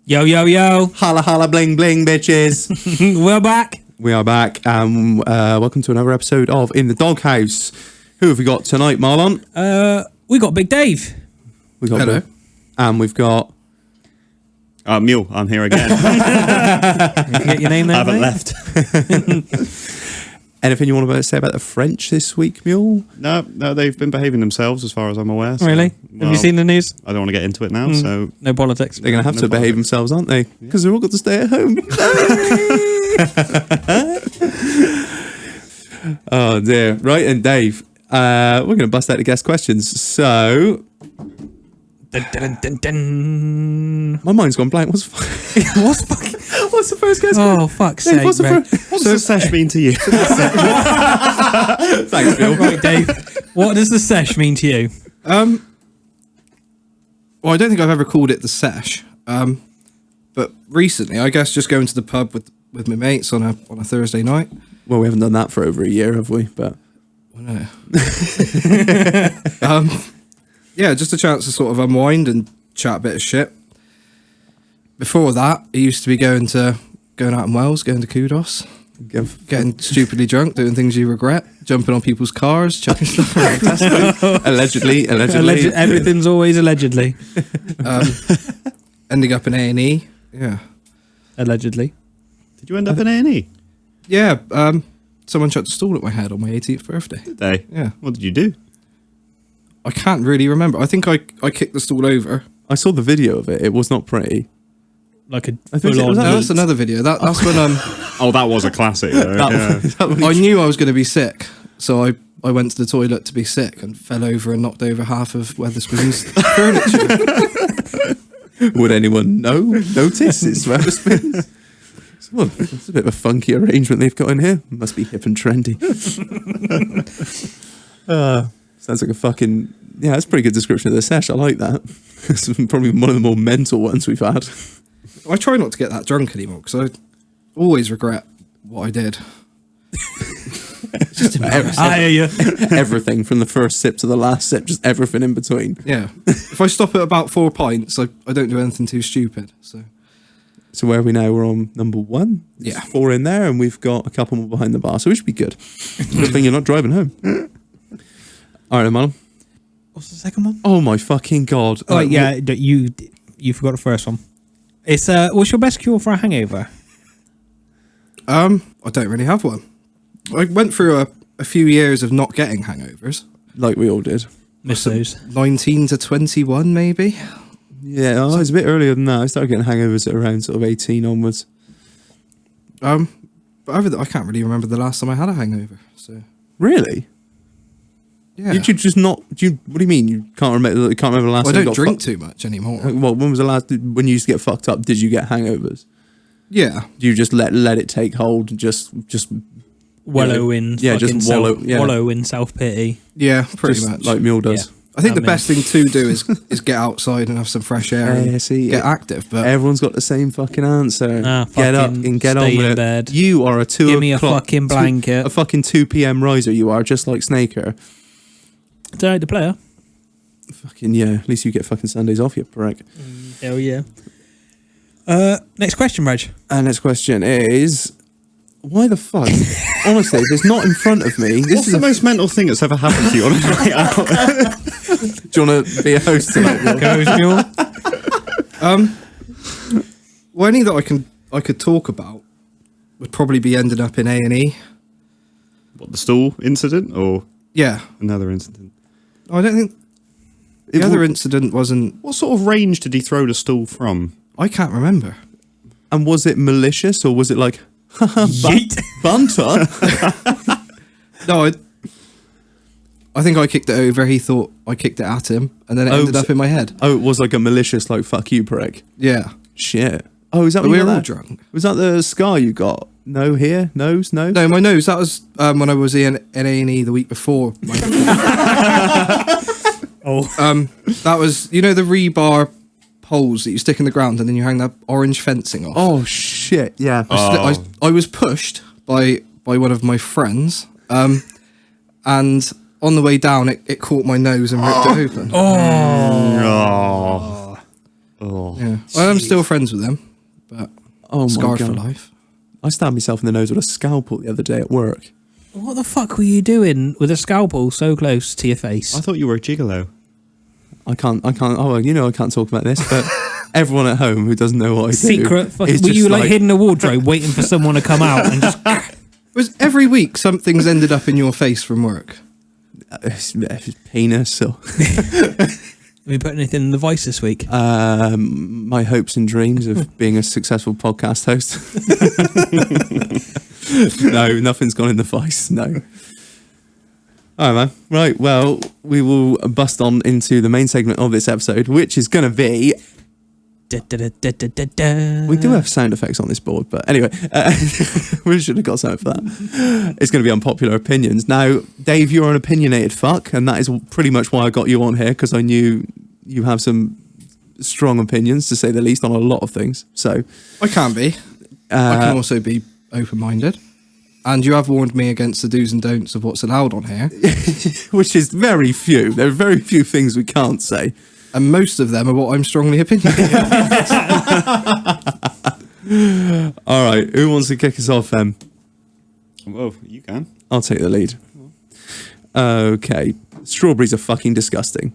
Yo, yo, yo. Holla, holla, bling, bling, bitches. We're back. We are back. Welcome to another episode of In the Doghouse. Who have we got tonight, Marlon? We got Big Dave. We got Hello. And we've got... Mule, I'm here again. Get your name there, I haven't mate? left. Anything you want to say about the French this week, Mule? No, they've been behaving themselves as far as I'm aware. So, Really? Have you seen the news? I don't want to get into it now, so... No politics. They're going to have to behave themselves, aren't they? Because they've all got to stay at home. Oh, dear. Right, and Dave, we're going to bust out the guest questions. So... Dun, dun, dun, dun. My mind's gone blank. What's the first guest? Oh, fuck's sake, What's the mate. What's the sesh mean to you? Thanks, Bill. Right, Dave. What does the sesh mean to you? Well, I don't think I've ever called it the sesh. But recently, I guess just going to the pub with my mates on a Thursday night. Well, we haven't done that for over a year, have we? But Well, no. Yeah, just a chance to sort of unwind and chat a bit of shit. Before that, it used to be going out in Wales, going to Kudos, getting stupidly drunk, doing things you regret, jumping on people's cars, chucking stuff around Tesco. allegedly. Everything's always allegedly. Ending up in A&E. Yeah. Allegedly. Did you end up in A&E? Yeah, someone chucked a stool at my head on my 18th birthday. Did they? Yeah. What did you do? I can't really remember. I think I kicked the stool over. I saw the video of it. It was not pretty. Like a I think it full-on was No, that- that's another video. That's when Oh, that was a classic, though. I knew I was going to be sick, so I went to the toilet to be sick and fell over and knocked over half of Weatherspoon's furniture. Would anyone notice? It's Weatherspoons. Well, it's a bit of a funky arrangement they've got in here. Must be hip and trendy. Sounds like a fucking... Yeah, that's a pretty good description of the sesh. I like that. It's probably one of the more mental ones we've had. I try not to get that drunk anymore because I always regret what I did. It's just embarrassing. I hear you. Everything from the first sip to the last sip, just everything in between. Yeah. If I stop at about 4 pints, I don't do anything too stupid. So where are we now? We're on number 1. There's Yeah. 4 in there, and we've got a couple more behind the bar, so we should be good. Good thing you're not driving home. All right, Marlon. What's the second one? Oh my fucking god! Oh, yeah, you forgot the first one. It's what's your best cure for a hangover? I don't really have one. I went through a few years of not getting hangovers. Like we all did. Miss those. 19 to 21, maybe. Yeah, it's a bit earlier than that. I started getting hangovers at around sort of 18 onwards. But I can't really remember the last time I had a hangover. So Really? yeah. Did you just not? What do you mean you can't remember? You can't remember the last Well, I time you don't got drink fucked? too much anymore. Well, when was the last? When you used to get fucked up, did you get hangovers? Yeah. Do you just let it take hold and just Wallow in. Yeah, just fucking wallow- self, yeah. wallow in self pity. Yeah, pretty just much. like Mule does? I think I the mean- best thing to do is get outside and have some fresh air and get active. But Everyone's got the same fucking answer. Nah, Get up fucking and get stay on with in it. bed. You are a 2 Give me a o'clock- fucking blanket. a fucking 2 p.m. riser. You are just like Snaker. Tonight the player. Fucking yeah. At least you get fucking Sundays off, you prick. Hell yeah. Next question, Reg. Next question is, why the fuck? Honestly, if it's not in front of me, this What's is the most mental thing that's ever happened to you on a night out? Do you want to be a host tonight? Will? Goes Mule. well, any that I could talk about would probably be ending up in A&E. What, the stool incident or Yeah. another incident? I don't think the other incident wasn't. What sort of range did he throw the stool from? I can't remember. And was it malicious or was it like Yeet. banter? No, I think I kicked it over. He thought I kicked it at him, and then it ended up in my head. Oh, it was like a malicious like fuck you prick. Yeah. Shit. Oh, is that But what we you were got all that? drunk. Was that the scar you got? No, here, nose, no. No, my nose. That was when I was in A&E the week before. That was, you know, the rebar poles that you stick in the ground and then you hang that orange fencing off. Oh shit! Yeah. I was pushed by one of my friends, and on the way down, it caught my nose and ripped it open. Yeah. Well, I'm still friends with them, but Oh my scarred for God. life. I stabbed myself in the nose with a scalpel the other day at work. What the fuck were you doing with a scalpel so close to your face? I thought you were a gigolo. I can't. Oh, well, I can't talk about this, but everyone at home who doesn't know what I do. Secret fucking. is Were just you like hidden in a wardrobe waiting for someone to come out and just. Was every week something's ended up in your face from work? Penis or Have you put anything in the vice this week? my hopes and dreams of being a successful podcast host. No, nothing's gone in the vice. No. All right, man. Right. Well, we will bust on into the main segment of this episode, which is going to be. We do have sound effects on this board, but anyway, we should have got something for that. It's going to be unpopular opinions. Now, Dave, you're an opinionated fuck, and that is pretty much why I got you on here, because I knew you have some strong opinions, to say the least, on a lot of things. So I can be. I can also be open-minded. And you have warned me against the do's and don'ts of what's allowed on here. which is very few. There are very few things we can't say. And most of them are what I'm strongly opinionated on. All right, who wants to kick us off then? Well, you can. I'll take the lead. Okay, strawberries are fucking disgusting.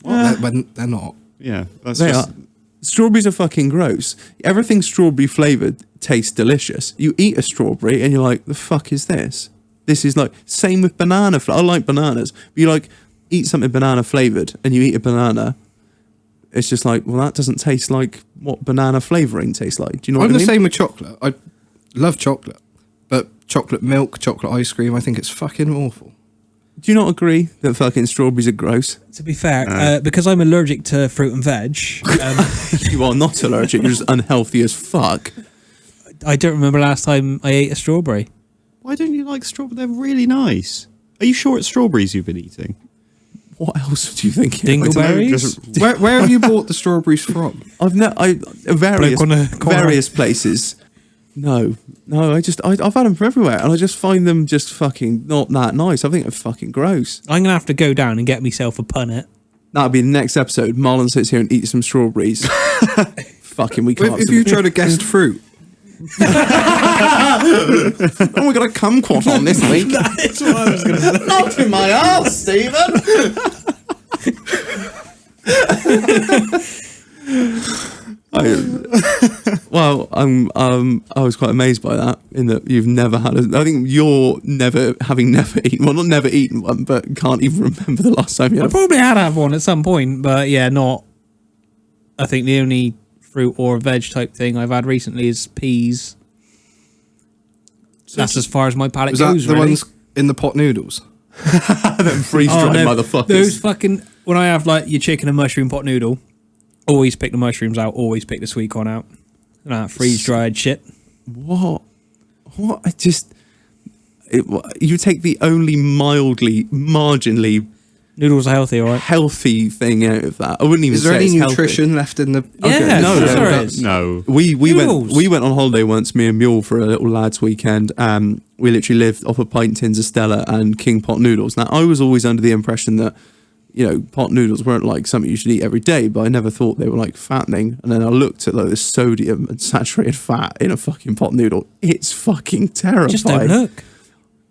When they're not. Yeah, that's They just. are. Strawberries are fucking gross. Everything strawberry flavoured tastes delicious. You eat a strawberry and you're like, the fuck is this? This is like, same with banana. I like bananas. But you like, eat something banana flavoured and you eat a banana. It's just like, well, that doesn't taste like what banana flavouring tastes like. Do you know what I'm I the mean? same with chocolate. I love chocolate. But chocolate milk, chocolate ice cream, I think it's fucking awful. Do you not agree that fucking strawberries are gross? To be fair, because I'm allergic to fruit and veg, You are not allergic. You're just unhealthy as fuck. I don't remember last time I ate a strawberry. Why don't you like strawberries? They're really nice. Are you sure it's strawberries you've been eating? What else do you think? Dingleberries? Where have you bought the strawberries from? Various Bloke on a corner. various places. No, I've had them from everywhere, and I just find them just fucking not that nice. I think they're fucking gross. I'm gonna have to go down and get myself a punnet. That'll be the next episode. Marlon sits here and eats some strawberries. Fucking, we can't. If you try to guess fruit. Oh, we got a kumquat on this week. That's what I was gonna say. Not in my arse, Stephen. I was quite amazed by that, in that you've never had I think you're never eaten, well, not never eaten one, but can't even remember the last time you I had probably had to have one at some point, but yeah, not. I think the only fruit or veg type thing I've had recently is peas. That's as far as my palate Was that goes. the really. ones in the pot noodles? them freeze-dried motherfuckers. Those fucking, when I have like your chicken and mushroom pot noodle, always pick the mushrooms out, always pick the sweet corn out. And that freeze-dried shit. What? I just... you take the only marginally Noodles are healthy, alright? healthy thing out of that. I wouldn't even Is there say any it's healthy. nutrition left in the... Yeah, no, sure no, is. No. We Noodles. went on holiday once, me and Mule, for a little lads weekend. We literally lived off of pint tins of Stella and King pot noodles. Now, I was always under the impression that, pot noodles weren't like something you should eat every day, but I never thought they were like fattening. And then I looked at like the sodium and saturated fat in a fucking pot noodle. It's fucking terrifying. Just don't look.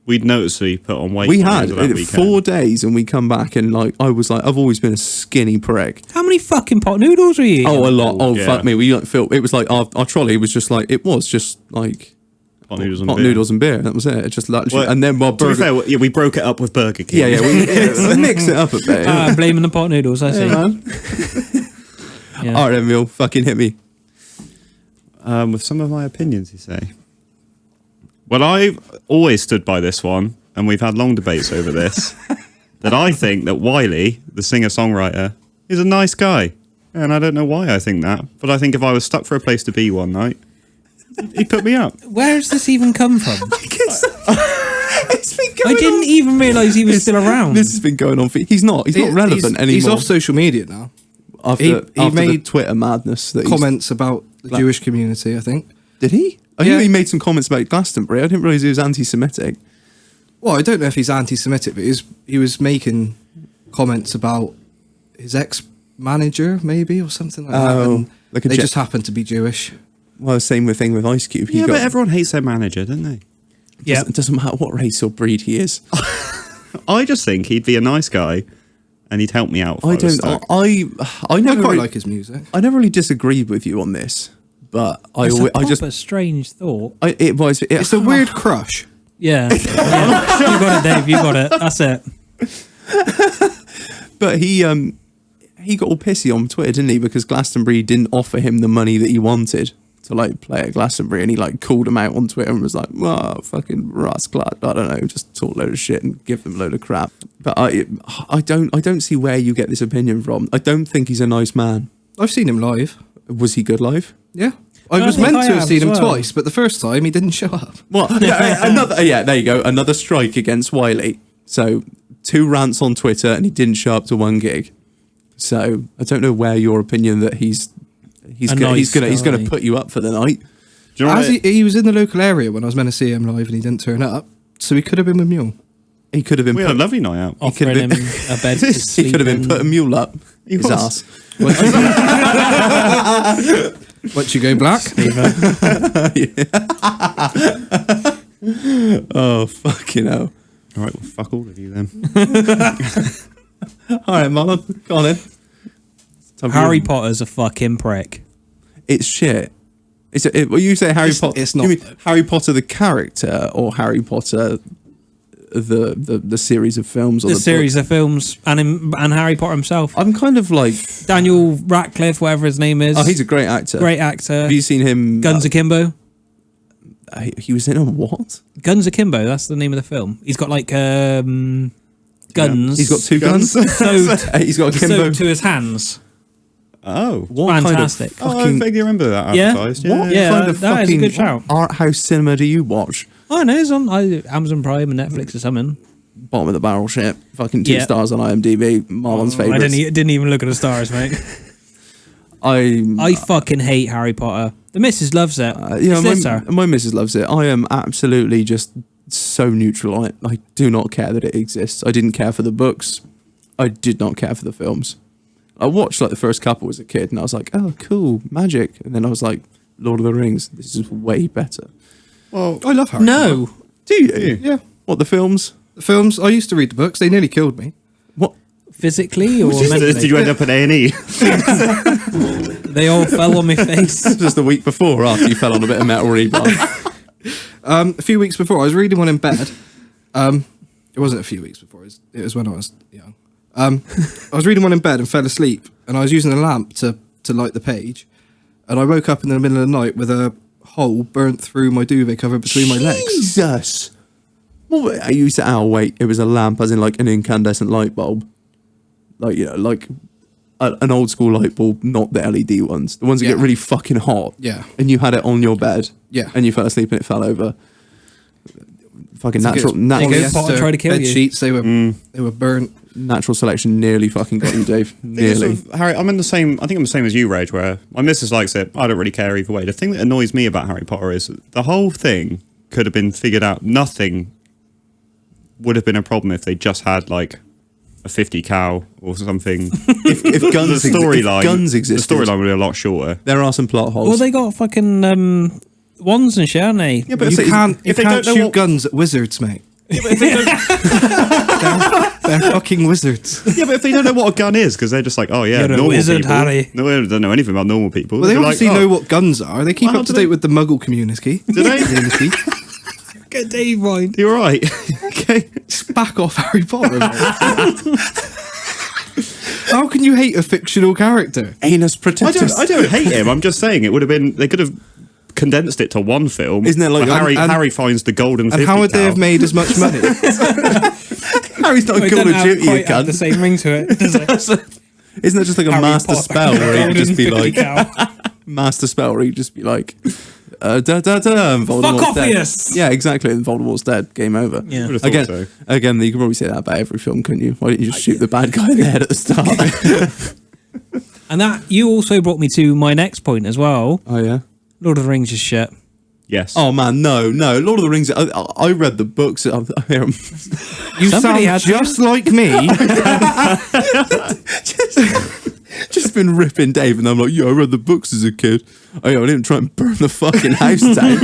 We'd noticeably put on weight. We when had it was that weekend. 4 days, and we come back, and like I was like, I've always been a skinny prick. How many fucking pot noodles were you eating? Oh, a lot. Oh, yeah. fuck me. We like felt it was like our trolley was just like it was just like Pot noodles and pot beer. noodles and beer. That was it. It just literally, Well, and then our To be burger. fair, yeah, we broke it up with Burger King. Yeah, we mix it up a bit. I'm blaming the pot noodles, I see. man. Yeah. All right, then, Mule, fucking hit me. With some of my opinions, you say. Well, I've always stood by this one, and we've had long debates over this, that I think that Wiley, the singer-songwriter, is a nice guy. And I don't know why I think that, but I think if I was stuck for a place to be one night, he'd put me up. Where's this even come from? It's been I didn't even realise he was still around. This has been going on for. He's not relevant anymore. He's off social media now. after, he after the made Twitter madness. That Comments about the Jewish community, I think. did he? I Yeah. knew he made some comments about Glastonbury. I didn't realise he was anti-Semitic. Well, I don't know if he's anti-Semitic, but he was making comments about his manager, maybe, or something like that. Oh, And like a they jet- just happen to be Jewish. Well, same thing with Ice Cube. Yeah, but everyone hates their manager, don't they? Yeah. It doesn't matter what race or breed he is. I just think he'd be a nice guy, and he'd help me out. If I was don't. stuck. I I never. quite really, like his music. I never really disagreed with you on this, but It's a I just. proper strange thought. It was. It's a weird crush. Yeah. Yeah. You got it, Dave. You got it. That's it. But he got all pissy on Twitter, didn't he? Because Glastonbury didn't offer him the money that he wanted to like play at Glastonbury, and he like called him out on Twitter and was like, "Wow, fucking rascal!" I don't know, just talk a load of shit and give them a load of crap. But I don't see where you get this opinion from. I don't think he's a nice man. I've seen him live. Was he good live? Yeah. I I was think meant I to have have seen as him well. twice, but the first time he didn't show up. Well, yeah, there you go. Another strike against Wiley. So 2 rants on Twitter, and he didn't show up to 1 gig. So I don't know where your opinion that he's gonna guy. put you up for the night. Do you know As what he was in the local area when I was meant to see him live and he didn't turn up, so he could have been with Mule. He could have been we had a lovely night out. Offering could've him been- a bed to sleep he could have been in. put a mule up his was. ass. Once you go black, Oh fucking hell! All right, well, fuck all of you then. All right, Marlon, go on then. Time for Harry you. Potter's a fucking prick. It's shit. Well, you say Harry Potter. it's not, You mean though. Harry Potter the character or Harry Potter the series of films? Or The series of films and Harry Potter himself. I'm kind of like. Daniel Radcliffe, whatever his name is. Oh, he's a great actor. great actor. Have you seen him? Guns Akimbo. He was in a what? Guns Akimbo, that's the name of the film. He's got like guns. He's got 2 guns. Sewed, He's got a kimbo. sewed to his hands. Oh. What Fantastic. kind of Oh, I fucking vaguely remember that Yeah? advertised. what Yeah, kind of that is a fucking good shout. art house cinema do you watch? Oh no, it's on Amazon Prime and Netflix or something. Bottom of the barrel shit. Fucking 2 Yeah. stars on IMDb. Marlon's I favourites. didn't even look at the stars, mate. I I fucking hate Harry Potter. The missus loves it. yeah, It's her. my missus loves it. I am absolutely just so neutral on it. I do not care that it exists. I didn't care for the books. I did not care for the films. I watched like the first couple as a kid, and I was like, "Oh, cool, magic." And then I was like, "Lord of the Rings. This is way better." Well, I love Harry Potter. No. Do you? Yeah. What, the films? The films, I used to read the books. They nearly killed me. What? Physically or mentally? did you end up at A&E? They all fell on my face. Just the week before, after you fell on a bit of metal rebar. A few weeks before, I was reading one in bed. It wasn't a few weeks before. It was when I was young. I was reading one in bed and fell asleep, and I was using a lamp to light the page, and I woke up in the middle of the night with a hole burnt through my duvet cover between my legs. Jesus. Well, I used to. Oh wait, it was a lamp, as in like an incandescent light bulb, like like an old school light bulb, not the LED ones, the ones that Yeah. get really fucking hot. Yeah. And you had it on your bed. Yeah. And you fell asleep and it fell over. Fucking I think natural, it's They go Potter tried to kill bed you. sheets. They were burnt. natural selection nearly fucking got you, Dave. Nearly. Harry, I'm in the same. I think I'm the same as you, Reg. Where my missus likes it. I don't really care either way. The thing that annoys me about Harry Potter is the whole thing could have been figured out. Nothing would have been a problem if they just had like a 50 cal or something. If guns, The storyline, if guns existed, the storyline would be a lot shorter. there are some plot holes. Well, they got fucking wands and shit, haven't they? Yeah, but You can't don't know shoot what- guns at wizards, mate. They're fucking wizards. Yeah, but if they don't know what a gun is, because they're just like, oh yeah, You're a normal wizard, people. Harry. No, they don't know anything about normal people. Well, they They're obviously like, know oh, what guns are. They keep Well, how up to do date they- with the Muggle community. Do they? Community. Get Dave mind. You're right. Okay. Just back off Harry Potter. mate. How can you hate a fictional character? Anus protectors. I don't hate him. I'm just saying it would have been. They could have condensed it to one film. Isn't it like- where and- Harry finds the golden? And 50 how would they cal. have made as much money? Harry's not a Call of Duty, you have the cunt. same ring to it. Does it? Isn't that just like a Harry master Potter. spell where he could just be Golden 50 like cal. master spell where he'd just be like da da da and Voldemort's Fuck off, dead. yes. Yeah, exactly. And Voldemort's dead. Game over. Yeah. Would have thought Again, so. again, you could probably say that about every film, couldn't you? Why didn't you just shoot the bad guy in the head at the start? And that you also brought me to my next point as well. Oh yeah. Lord of the Rings is shit. Yes. Oh man, no. Lord of the Rings. I read the books. You Somebody sound had to. just like me. Just been ripping Dave, and I'm like, yeah, I read the books as a kid. I didn't try and burn the fucking house down.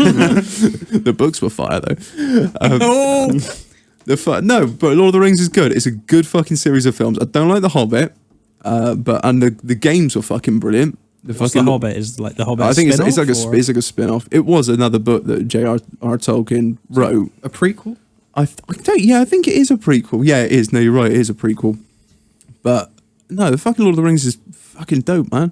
The books were fire though. No, but Lord of the Rings is good. It's a good fucking series of films. I don't like The Hobbit, but the games were fucking brilliant. The Hobbit is like the Hobbit. I think it's like spin-off, a spin-off. It was another book that J.R.R. Tolkien wrote. A prequel? I think it is a prequel. Yeah, it is. No, you're right. It is a prequel. But no, the fucking Lord of the Rings is fucking dope, man.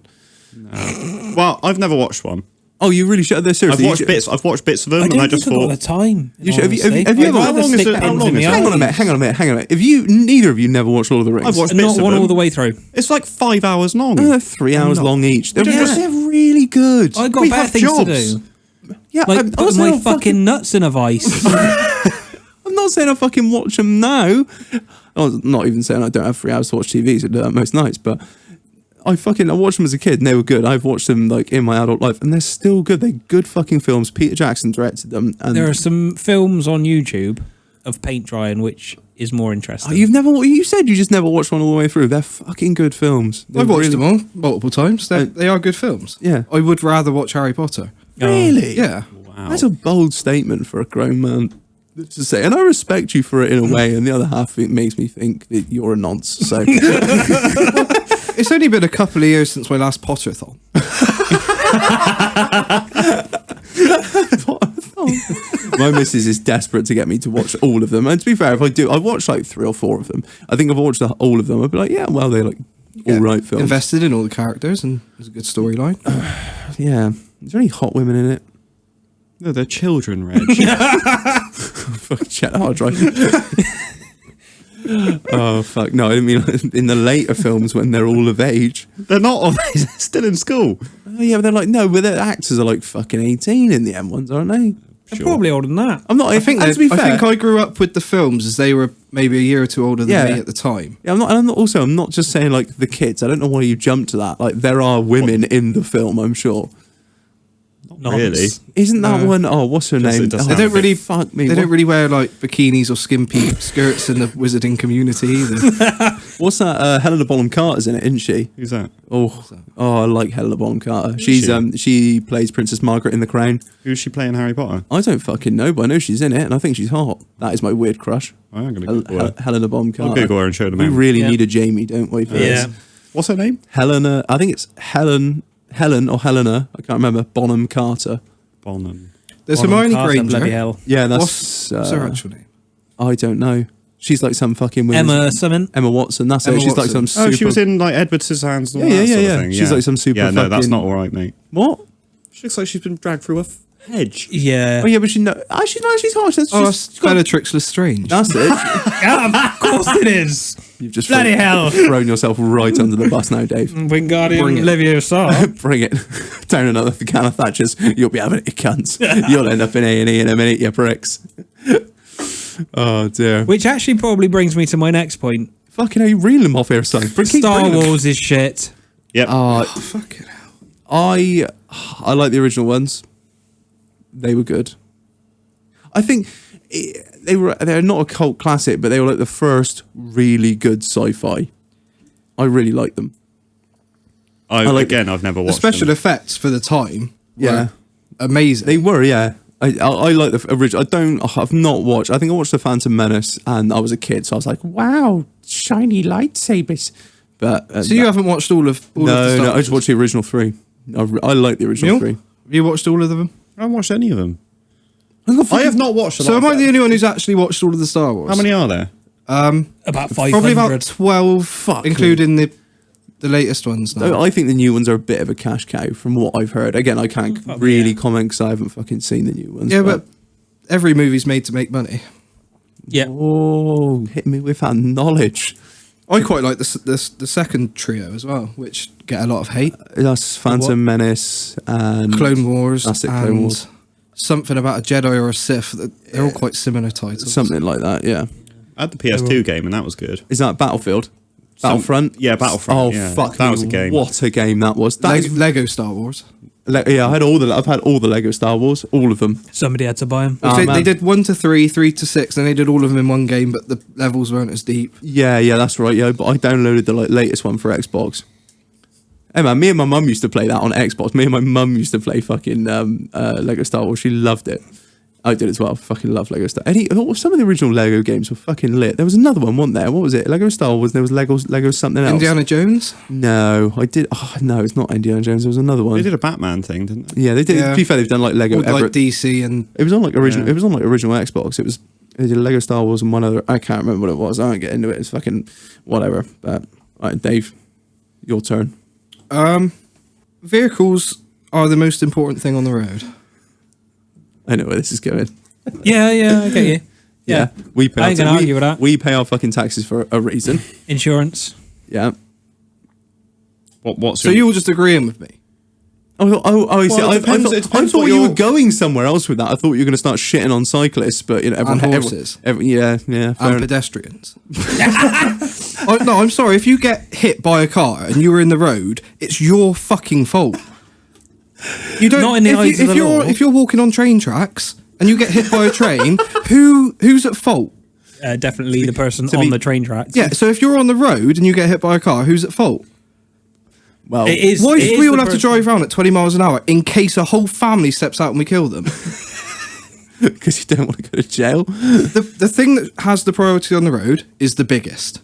No. Well, I've never watched one. Oh, you really should. Seriously, I've watched bits of them, and I just thought the time. You should, have you ever? How long is it? Hang on a minute. Have you? Neither of you never watched Lord of the Rings. I've watched Not bits of one them. all the way through. It's like 5 hours long. 3 hours long each. They're Yeah. really good. I got We better have things jobs. to do. Yeah, Like put my fucking nuts in a vice. I'm not saying I fucking watch them now. I'm not even saying I don't have 3 hours to watch TV, so I do that most nights, but I watched them as a kid and they were good. I've watched them like in my adult life and they're still good. They're good fucking films. Peter Jackson directed them. And There are some films on YouTube of paint drying which is more interesting. You said you just never watched one all the way through. They're fucking good films. I've watched them all multiple times. They are good films. Yeah. I would rather watch Harry Potter. Really? Yeah. Wow. That's a bold statement for a grown man to say, and I respect you for it in a way. And the other half it makes me think that you're a nonce. So It's only been a couple of years since my last Potter-thon. my missus is desperate to get me to watch all of them. And to be fair, if I do, I watched like 3 or 4 of them. I think I've watched all of them. I'd be like, yeah, well, they're like all right films. Invested in all the characters and there's a good storyline. Yeah. Is there any hot women in it? No, they're children, Reg. Fuck, check the hard drive. Oh fuck! No, I didn't mean in the later films when they're all of age. They're not of age. They're still in school. Oh yeah, but they're like no, but their actors are like fucking 18 in the M ones, aren't they? They're probably older than that. I'm not. I think I grew up with the films as they were maybe a year or two older than me at the time. Yeah, I'm not just saying like the kids. I don't know why you jumped to that. Like there are women in the film, I'm sure. Not really. Isn't that one? Oh, what's her name? They don't really fuck me. They don't really wear like bikinis or skimpy skirts in the wizarding community either. What's that? Helena Bonham Carter's in it, isn't she? Who's that? Oh, I like Helena Bonham Carter. She plays Princess Margaret in The Crown. Who's she playing Harry Potter? I don't fucking know, but I know she's in it, and I think she's hot. That is my weird crush. I'm going to Google her. Helena Bonham Carter. I'll Google her and show them We out. really need a Jamie, don't we? For this? What's her name? Helena. I think it's Helen or Helena. I can't remember. Bonham Carter. Bonham. There's Bonham Hermione Carter, bloody Granger. hell. Yeah, that's What's her actual name? I don't know. She's like some fucking Emma Watson. That's Emma it. She's like Watson. some. Super, Oh, she was in like Edward Scissorhands and all Yeah, that yeah, sort yeah. of thing. She's like some super Yeah, no, that's fucking- not all right, mate. What? She looks like she's been dragged through a hedge. Yeah. Oh yeah, but she's hot. That's Oh, just that's Bellatrix Lestrange. that's it. Of course it is. You've just Bloody hell. thrown yourself right under the bus now, Dave. Wingardium Leviosa. Bring it down another can of Thatchers. You'll be having it, you cunts. You'll end up in A&E in a minute, you pricks. Oh dear. Which actually probably brings me to my next point. Fucking hell, you reeling them off here, son. Star Wars is shit. Yep. Fucking hell. I like the original ones. They were good. I think they're not a cult classic, but they were like the first really good sci-fi. I really like them. I've never watched The special them. effects for the time were Yeah. amazing. They were, yeah. I like the original. I've not watched. I think I watched The Phantom Menace, and I was a kid, so I was like, "Wow, shiny lightsabers." But So you haven't watched all of the Star no. I Wars? just watched the original 3. I like the original Mule? 3. Have you watched all of them? I haven't watched any of them. I I have not watched a lot So of am I the them. only one who's actually watched all of the Star Wars? How many are there? About 500. Probably about 12, Fuck including the latest ones now. I think the new ones are a bit of a cash cow, from what I've heard. Again, I can't really comment because I haven't fucking seen the new ones. Yeah, but every movie's made to make money. Yeah. Oh, hit me with that knowledge. I quite like the second trio as well, which get a lot of hate. That's Phantom Menace and Clone Wars. That's it, and Clone Wars. something about a Jedi or a Sith. They're all quite similar titles. Something like that. Yeah. I had the PS2 game and that was good. Is that Battlefield? Battlefront? Yeah, Battlefront. Oh yeah. fuck! that me, was a game. What a game that was! That is, Lego Star Wars. yeah, I've had all the Lego Star Wars, all of them. Somebody had to buy them. Oh, they man. did 1 to 3, 3 to 6, and they did all of them in one game, but the levels weren't as deep. Yeah, that's right. Yeah, but I downloaded the latest one for Xbox. Hey man, me and my mum used to play that on Xbox. Me and my mum used to play fucking Lego Star Wars. She loved it. I did as well. Fucking love Lego Star. Some of the original Lego games were fucking lit. There was another one, wasn't there? What was it? Lego Star Wars. There was Lego something else. Indiana Jones? No, I did. Oh, no, it's not Indiana Jones. There was another one. They did a Batman thing, didn't they? Yeah, they did. Yeah. To be fair, they've done like Lego Or like Everett. DC and... It was on like original. Yeah. It was on like original Xbox. It was. They did Lego Star Wars and one other. I can't remember what it was. I won't get into it. It's fucking whatever. But all right, Dave, your turn. Vehicles are the most important thing on the road. I know where this is going. Yeah, I get you. Yeah. We pay. I ain't gonna argue with that. We pay our fucking taxes for a reason. Insurance. Yeah. What's So your... you're just agreeing with me? I see. Well, I it depends- it thought depends what you were you're- going somewhere else with that. I thought you were going to start shitting on cyclists, but you know, everyone, And horses. yeah. Fair And enough. pedestrians. No, I'm sorry. If you get hit by a car and you were in the road, it's your fucking fault. You don't. Not in the if eyes of the law. If you're walking on train tracks and you get hit by a train, who's at fault? Definitely the person to on be- the train tracks. Yeah. So if you're on the road and you get hit by a car, who's at fault? Well, It is. Why it should is we the all have to person- drive around at 20 miles an hour in case a whole family steps out and we kill them? because you don't want to go to jail. The thing that has the priority on the road is the biggest.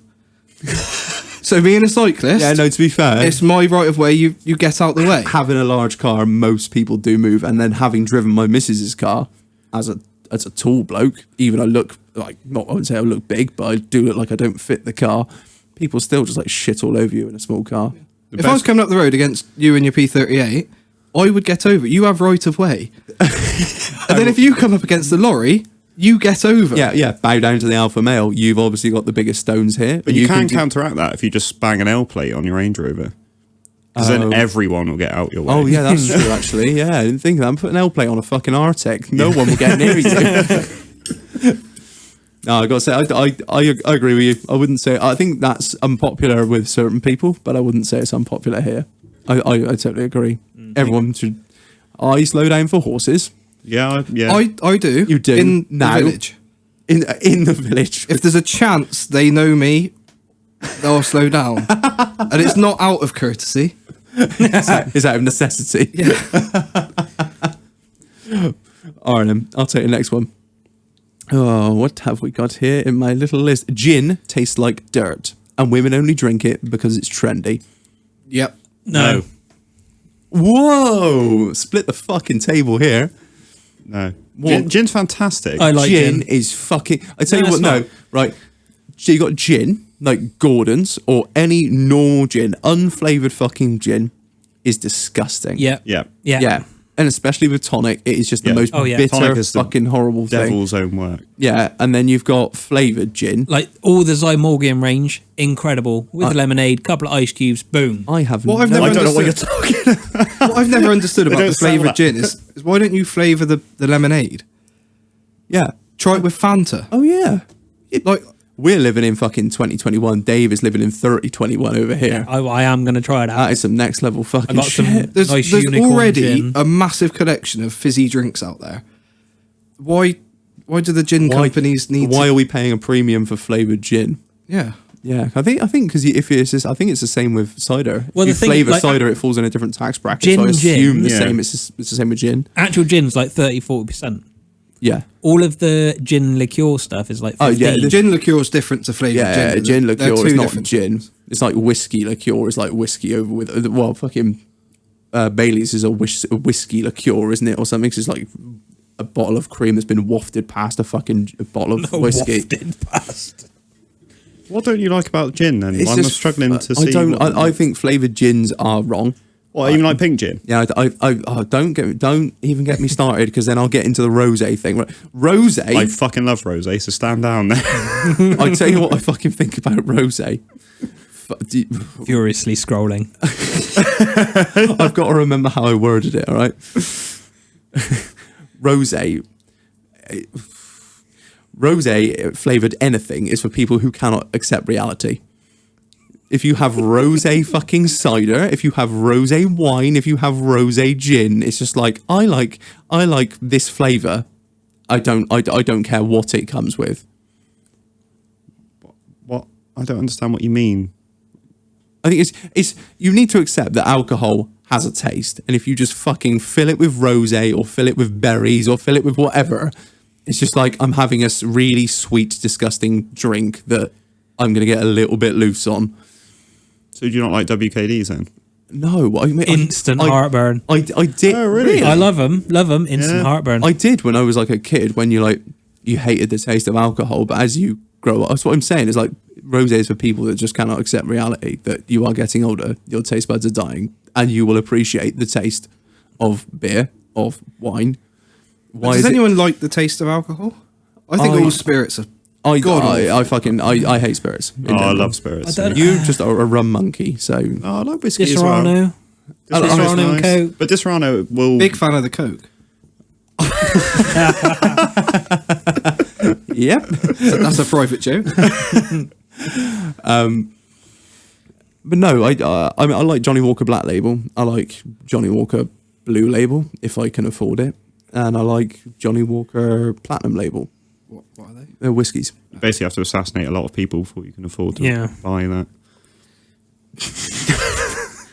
So being a cyclist, Yeah, no. To be fair, it's my right of way. You get out the way. having a large car, most people do move, and then having driven my missus's car as a tall bloke, even I look like not. I wouldn't say I look big, but I do look like I don't fit the car. People still just like shit all over you in a small car. If I was coming up the road against you and your P38, I would get over. You have right of way. And then if you come up against the lorry, you get over. Yeah. Bow down to the alpha male. You've obviously got the biggest stones here, But you can do- counteract that if you just bang an L plate on your Range Rover. Because then everyone will get out your way. Oh yeah, that's true. Actually, yeah, I didn't think of that. I'm putting an L plate on a fucking Arctic. No one will get near you. No, I gotta say, I agree with you. I wouldn't say. I think that's unpopular with certain people, but I wouldn't say it's unpopular here. I totally agree. Everyone should. I slow down for horses Yeah. I do. You do in now. the village. in the village. If there's a chance they know me, they'll slow down, and it's not out of courtesy. Is out of necessity. Yeah. All right, then. I'll take the next one. Oh, what have we got here in my little list? Gin tastes like dirt, and women only drink it because it's trendy. Yep. No. Whoa! Split the fucking table here. No. What? Gin's fantastic. I like gin gin. is fucking. I tell No, you what, it's no, not. right. So you got gin, like Gordon's, or any normal gin, unflavoured fucking gin, is disgusting. Yeah. Yeah. Yeah. And especially with tonic, it is just the Yeah. most Oh, yeah. bitter, Tonic is the fucking horrible thing. Devil's own work. Yeah, and then you've got flavoured gin. Like all the Zymorgian range, incredible. With lemonade, couple of ice cubes, boom. I have What I've no never I don't know what you're understood- talking What I've never understood about don't the sell flavoured that. gin is why don't you flavour the lemonade? Yeah. Try it with Fanta. Oh yeah. Like, We're living in fucking 2021. Dave is living in 3021 over here. I am going to try it out. That is some next level I fucking got some shit. there's nice there's unicorn already gin. a massive collection of fizzy drinks out there. Why do the gin companies need? Why to, are we paying a premium for flavoured gin? Yeah. Yeah, I think because if it's just, I think it's the same with cider. Well, if you the thing- flavour like, cider, it falls in a different tax bracket. Gin, so I assume gin. the Yeah. same. It's the same with gin. Actual gin's like 30-40%. Yeah, All of the gin liqueur stuff is like 15. Oh, yeah, The gin liqueur is different to flavoured yeah. gin. Gin They're liqueur two is not different gin. things. It's like whiskey liqueur. It's like whiskey over with. Well, fucking Bailey's is a whiskey liqueur, isn't it, or something? 'Cause it's like a bottle of cream that's been wafted past a fucking bottle of whiskey. Wafted past. What don't you like about gin then? It's I'm just- struggling to see. I don't. what- I think flavoured gins are wrong. What, even like pink gin? Yeah, don't even get me started because then I'll get into the rosé thing. Right, rosé. I fucking love rosé, so stand down there. I tell you what I fucking think about rosé. Furiously scrolling. I've got to remember how I worded it. All right, rosé. Rosé flavored anything is for people who cannot accept reality. If you have rosé fucking cider, if you have rosé wine, if you have rosé gin, it's just like I like this flavor. I don't care what it comes with. What? I don't understand what you mean. I think it's you need to accept that alcohol has a taste, and if you just fucking fill it with rosé or fill it with berries or fill it with whatever, it's just like I'm having a really sweet, disgusting drink that I'm gonna get a little bit loose on. So do you not like WKDs then? No, I mean, Instant heartburn. I did. Oh, really? I love them. Instant heartburn. I did when I was like a kid. When you hated the taste of alcohol, but as you grow up, that's what I'm saying. Is like rosé is for people that just cannot accept reality that you are getting older, your taste buds are dying, and you will appreciate the taste of beer, of wine. Does anyone like the taste of alcohol? I think all spirits are. I hate spirits. I love spirits. You just are a rum monkey, so I like whiskey as well. Disaronno. Disaronno and Coke. But Disaronno will... Big fan of the Coke. Yep. That's a private joke. But no, I mean, I like Johnny Walker Black Label. I like Johnny Walker Blue Label if I can afford it, and I like Johnny Walker Platinum Label. What are they? They're whiskies. You basically have to assassinate a lot of people before you can afford to buy that.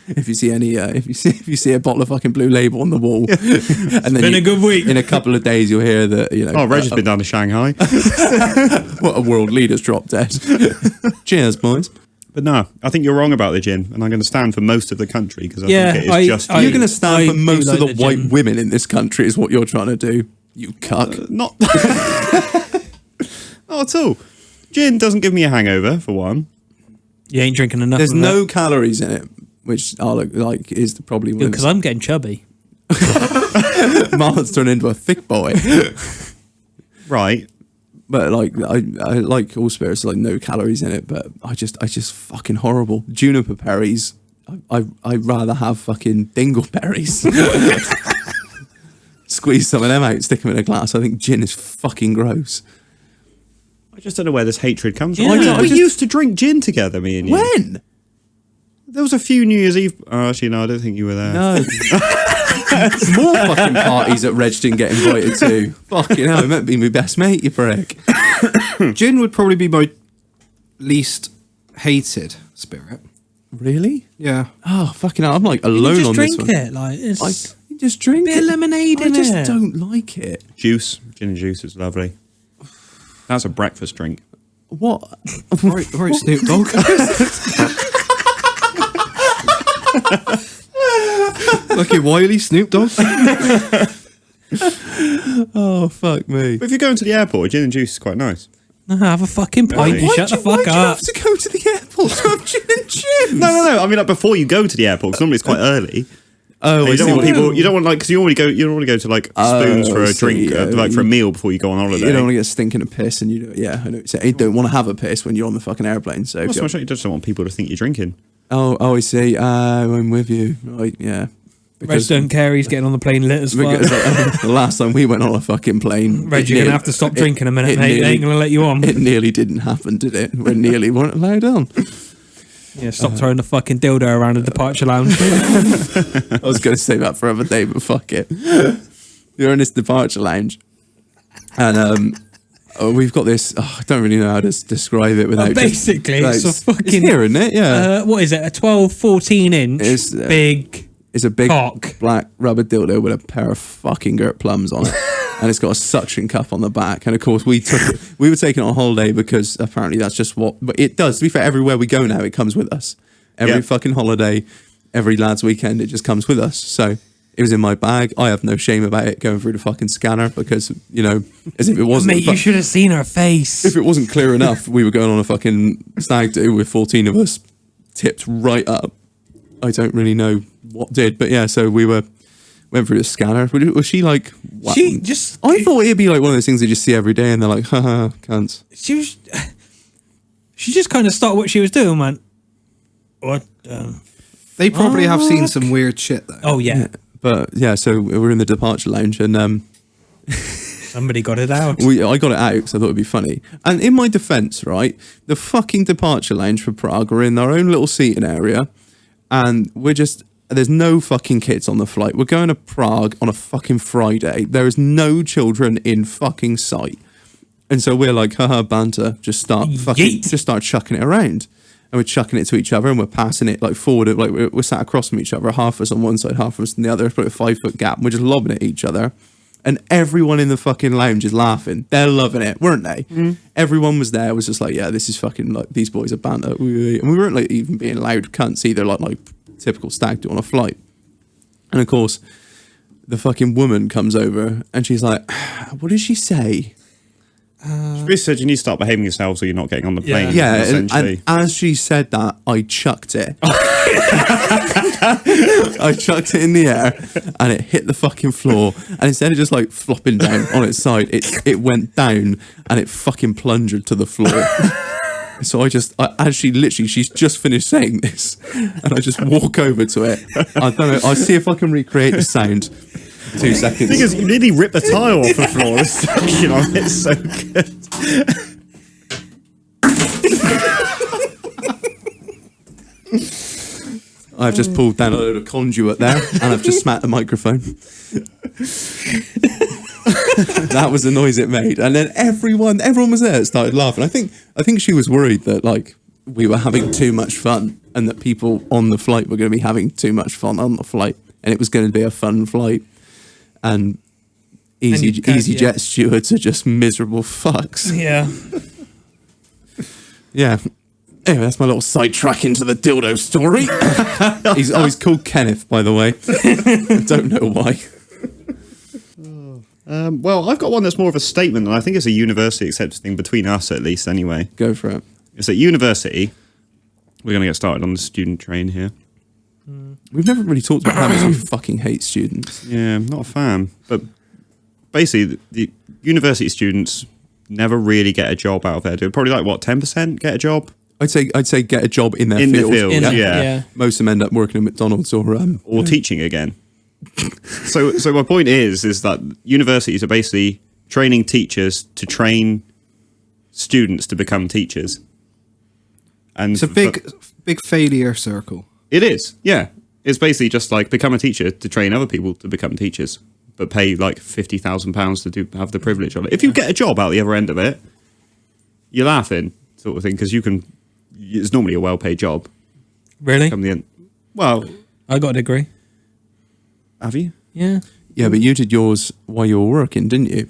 If you see any, if you see a bottle of fucking Blue Label on the wall, and then Been a good week. In a couple of days, you'll hear that Reg has been down to Shanghai. what a world leader's dropped dead. Cheers, boys. But no, I think you're wrong about the gin, and I'm going to stand for most of the country because I think it is just. You're going to stand for most of the white gin. women in this country, is what you're trying to do. You cuck. Not at all. Gin doesn't give me a hangover, for one. You ain't drinking enough. There's of no calories in it, which are like is probably because I'm getting chubby. Marlon's turned into a thick boy. Right. But like I like all spirits, like no calories in it. But I just fucking horrible. Juniper berries. I'd rather have fucking dingleberries. Squeeze some of them out, stick them in a glass. I think gin is fucking gross. I just don't know where this hatred comes from. Yeah. We used to drink gin together, me and you. When? There was a few New Year's Eve. Oh, actually, no, I don't think you were there. No. More fucking parties that Reg didn't get invited to. Fucking hell, it meant to be my best mate, you prick. Gin would probably be my least hated spirit. Really? Yeah. Oh, fucking hell, I'm like You alone just on drink this one. it, like it's You just drink bit it. of lemonade in I just it. don't like it. Juice. Gin and juice is lovely. That's a breakfast drink. What? Right, Snoop Dogg. Looking wily, Snoop Dogg. Oh, fuck me. But if you're going to the airport, gin and juice is quite nice. No, have a fucking pint Why and shut the Why'd fuck you up. have to go to the airport to have gin and juice? No. I mean, like before you go to the airport, because normally it's quite early. Oh, You don't want people. You don't want because you don't want to go to like spoons for a drink, like for a meal before you go on holiday. You don't want to get stinking a piss, and you I know. So you don't want to have a piss when you're on the fucking airplane. So Well, you just don't want people to think you're drinking. oh, I see. I'm with you. Right, yeah. Reg don't care, he's getting on the plane lit as fuck. Because the last time we went on a fucking plane, Reg, you're going to have to stop drinking a minute, mate. They ain't going to let you on. It nearly didn't happen, did it? We nearly weren't allowed on. Yeah, stop throwing the fucking dildo around the departure lounge. I was going to say that for other day, but fuck it. You're in this departure lounge, and we've got this. I don't really know how to describe it without. Basically, it's it's a fucking. It's here, isn't it? Yeah. What is it? A 12, 14 inch It's, big. It's a big cock. black rubber dildo with a pair of fucking Gert plums on it. And it's got a suction cup on the back. And of course, we were taking it on holiday because apparently that's just what. But it does. To be fair, everywhere we go now, it comes with us. Every fucking holiday, every lads' weekend, it just comes with us. So it was in my bag. I have no shame about it going through the fucking scanner because, as if it wasn't. Mate, you should have seen her face. If it wasn't clear enough, we were going on a fucking stag do with 14 of us, tipped right up. I don't really know what did, but yeah, so we went through the scanner. Was she like... Wow. She just... I thought it'd be like one of those things you just see every day and they're like, haha, cunts. She just kind of stopped what she was doing and went, what? They probably have seen some weird shit though. Oh, yeah. But yeah, so we're in the departure lounge and Somebody got it out. I got it out because I thought it'd be funny. And in my defense, right, the fucking departure lounge for Prague are in their own little seating area. And there's no fucking kids on the flight. We're going to Prague on a fucking Friday. There is no children in fucking sight. And so we're like, haha, banter, just start chucking it around. and we're chucking it to each other, and we're passing it like forward, like we're sat across from each other, half of us on one side, half of us on the other, probably a 5 foot gap, and we're just lobbing it at each other. And everyone in the fucking lounge is laughing. They're loving it, weren't they? Everyone was there, was just like, yeah, this is fucking, like, these boys are banter. And we weren't like even being loud cunts either, like typical stag do on a flight. And of course, the fucking woman comes over and she's like, what did she say? She said you need to start behaving yourselves or you're not getting on the plane. Yeah, essentially. and as she said that, I chucked it. I chucked it in the air and it hit the fucking floor. And instead of just like flopping down on its side, it went down and it fucking plunged to the floor. So as she's just finished saying this, and I just walk over to it. I don't know, I'll see if I can recreate the sound. 2 seconds. Because you nearly ripped the tile off the floor. You know, it's so good. I've just pulled down a load of conduit there, and I've just smacked the microphone. That was the noise it made, and then everyone was there. Started laughing. I think she was worried that like we were having too much fun, and that people on the flight were going to be having too much fun on the flight, and it was going to be a fun flight. And EasyJet stewards are just miserable fucks. Yeah. Yeah. Anyway, that's my little sidetrack into the dildo story. He's called Kenneth, by the way. I don't know why. Well, I've got one that's more of a statement, and I think it's a university accepted thing between us, at least, anyway. Go for it. It's at university. We're going to get started on the student train here. We've never really talked about how much we fucking hate students. Yeah, I'm not a fan. But basically, the university students never really get a job out of there. Probably like, what, 10% get a job? I'd say get a job in their In field. the field, yeah. Most of them end up working at McDonald's or teaching again. So my point is that universities are basically training teachers to train students to become teachers. And It's a big failure circle. It is, yeah. It's basically just like become a teacher to train other people to become teachers, but pay like £50,000 to have the privilege of it. If you get a job out the other end of it, you're laughing, sort of thing, because it's normally a well-paid job. Really? Come the end. Well, I got a degree. have you? Yeah. Yeah, but you did yours while you were working, didn't you?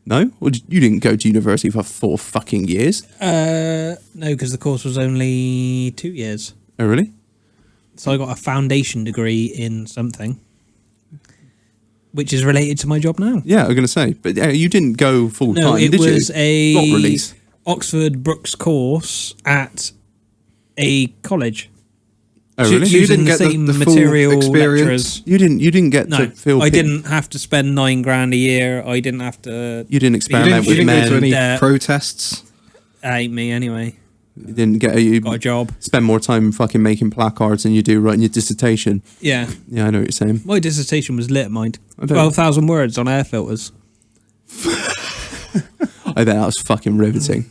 No? Or you didn't go to university for 4 fucking years? No, because the course was only 2 years. Oh, really? So I got a foundation degree in something, which is related to my job now. Yeah, I'm going to say. But you didn't go full time, No, it did you? was a Block release. Oxford Brookes course at a college. Oh, really? You didn't Using get the same the full material experience? lecturers. You didn't get No, to feel... I didn't have to spend $9,000 a year. I didn't have to... You didn't You experiment didn't with go to men. any That protests? Ain't me anyway. You didn't get... You Got a job. spend more time fucking making placards than you do writing your dissertation. Yeah. Yeah, I know what you're saying. My dissertation was lit, mind. I don't- 12,000 words on air filters. I bet that was fucking riveting.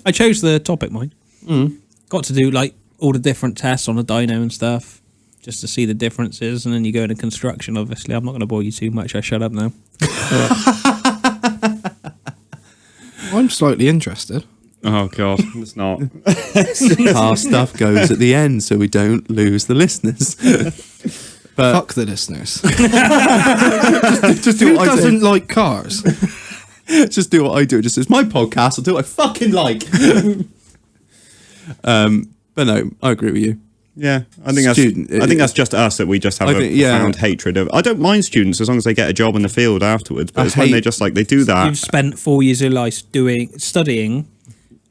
I chose the topic, mind. Got to do like all the different tests on the dyno and stuff, just to see the differences, and then you go into construction. Obviously, I'm not going to bore you too much. I shut up now. I'm slightly interested. Oh, God, it's not. Our stuff goes at the end so we don't lose the listeners. But Fuck the listeners. just do Who what I do. doesn't like cars? Just do what I do. Just it's my podcast. I'll do what I fucking like. But no, I agree with you. Yeah, I think that's just us, that we just have profound hatred of. I don't mind students as long as they get a job in the field afterwards, but it's when they just like they do that. You've spent 4 years of your life studying,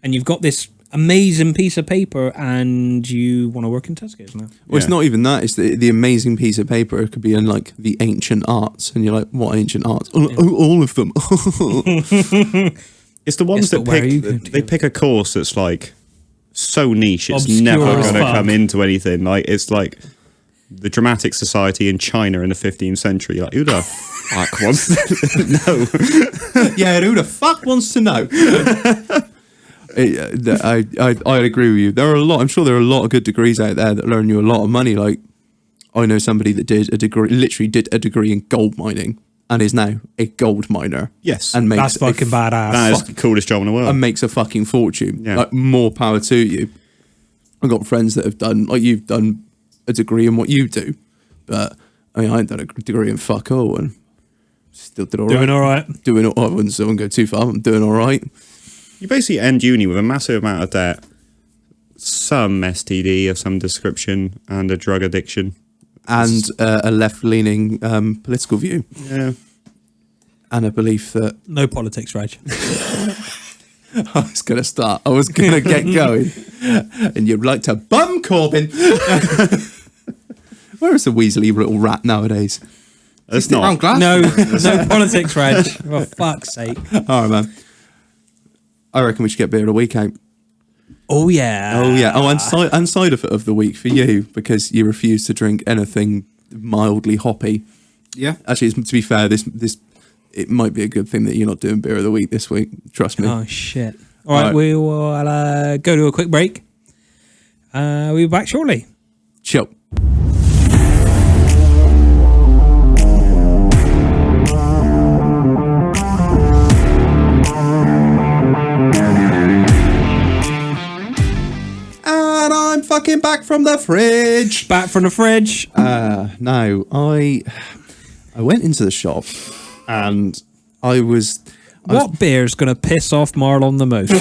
and you've got this amazing piece of paper, and you want to work in Tesco's now. Well, it's not even that. It's the amazing piece of paper. It could be in like the ancient arts, and you're like, what ancient arts? Oh, all of them. It's the ones that pick a course that's like so niche, it's Obscure never as going to fuck. come into anything. Like it's like the dramatic society in China in the 15th century. Like who the fuck wants to know? Yeah, who the fuck wants to know? I agree with you. There are I'm sure there are a lot of good degrees out there that earn you a lot of money. Like I know somebody that literally did a degree in gold mining and is now a gold miner. Yes, and makes That's fucking badass. that is the coolest job in the world. and makes a fucking fortune. Yeah. Like more power to you. I've got friends that have done, like you've done a degree in what you do. But, I mean, I ain't done a degree in fuck all and still did all right. Doing all right. Doing all right. I wouldn't go too far. I'm doing all right. You basically end uni with a massive amount of debt, some STD of some description, and a drug addiction. And a left-leaning political view. Yeah. And a belief that... No politics, Reg. I was going to start. I was going to get going. And you'd like to bum Corbyn. Where is the Weasley little rat nowadays? It's not. No politics, Reg. For fuck's sake. All right, man. I reckon we should get beer of the week out. Oh, yeah. Oh, yeah. Oh, and cider of the week for you, because you refuse to drink anything mildly hoppy. Yeah. Actually, to be fair, this it might be a good thing that you're not doing beer of the week this week. Trust me. Oh, shit. All right, we will go to a quick break. We'll be back shortly. Chill. And I'm fucking back from the fridge. Back from the fridge. No, I went into the shop and I was... What beer's going to piss off Marlon the most?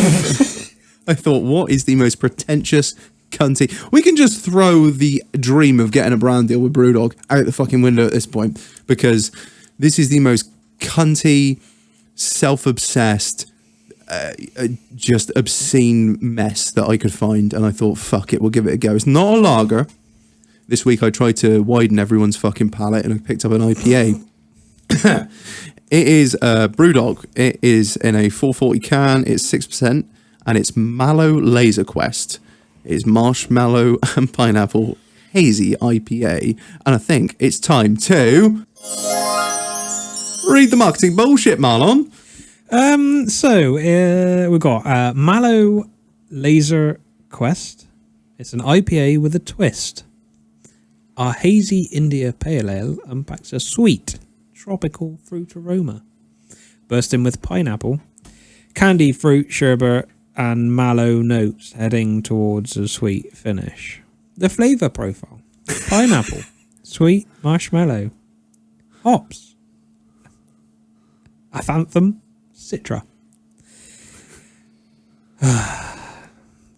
I thought, what is the most pretentious cunty? We can just throw the dream of getting a brand deal with Brewdog out the fucking window at this point, because this is the most cunty, self-obsessed, just obscene mess that I could find. And I thought, fuck it, we'll give it a go. It's not a lager. This week I tried to widen everyone's fucking palate and I picked up an IPA. It is Brewdog. It is in a 440 can. It's 6%, and it's Mallow Laser Quest. It is marshmallow and pineapple hazy IPA, and I think it's time to read the marketing bullshit, Marlon. We've got Mallow Laser Quest. It's an IPA with a twist. Our hazy India Pale Ale unpacks a sweet tropical fruit aroma, bursting with pineapple, candy fruit sherbet, and mallow notes, heading towards a sweet finish. The flavour profile: pineapple, sweet marshmallow, hops, Athanthum, Citra.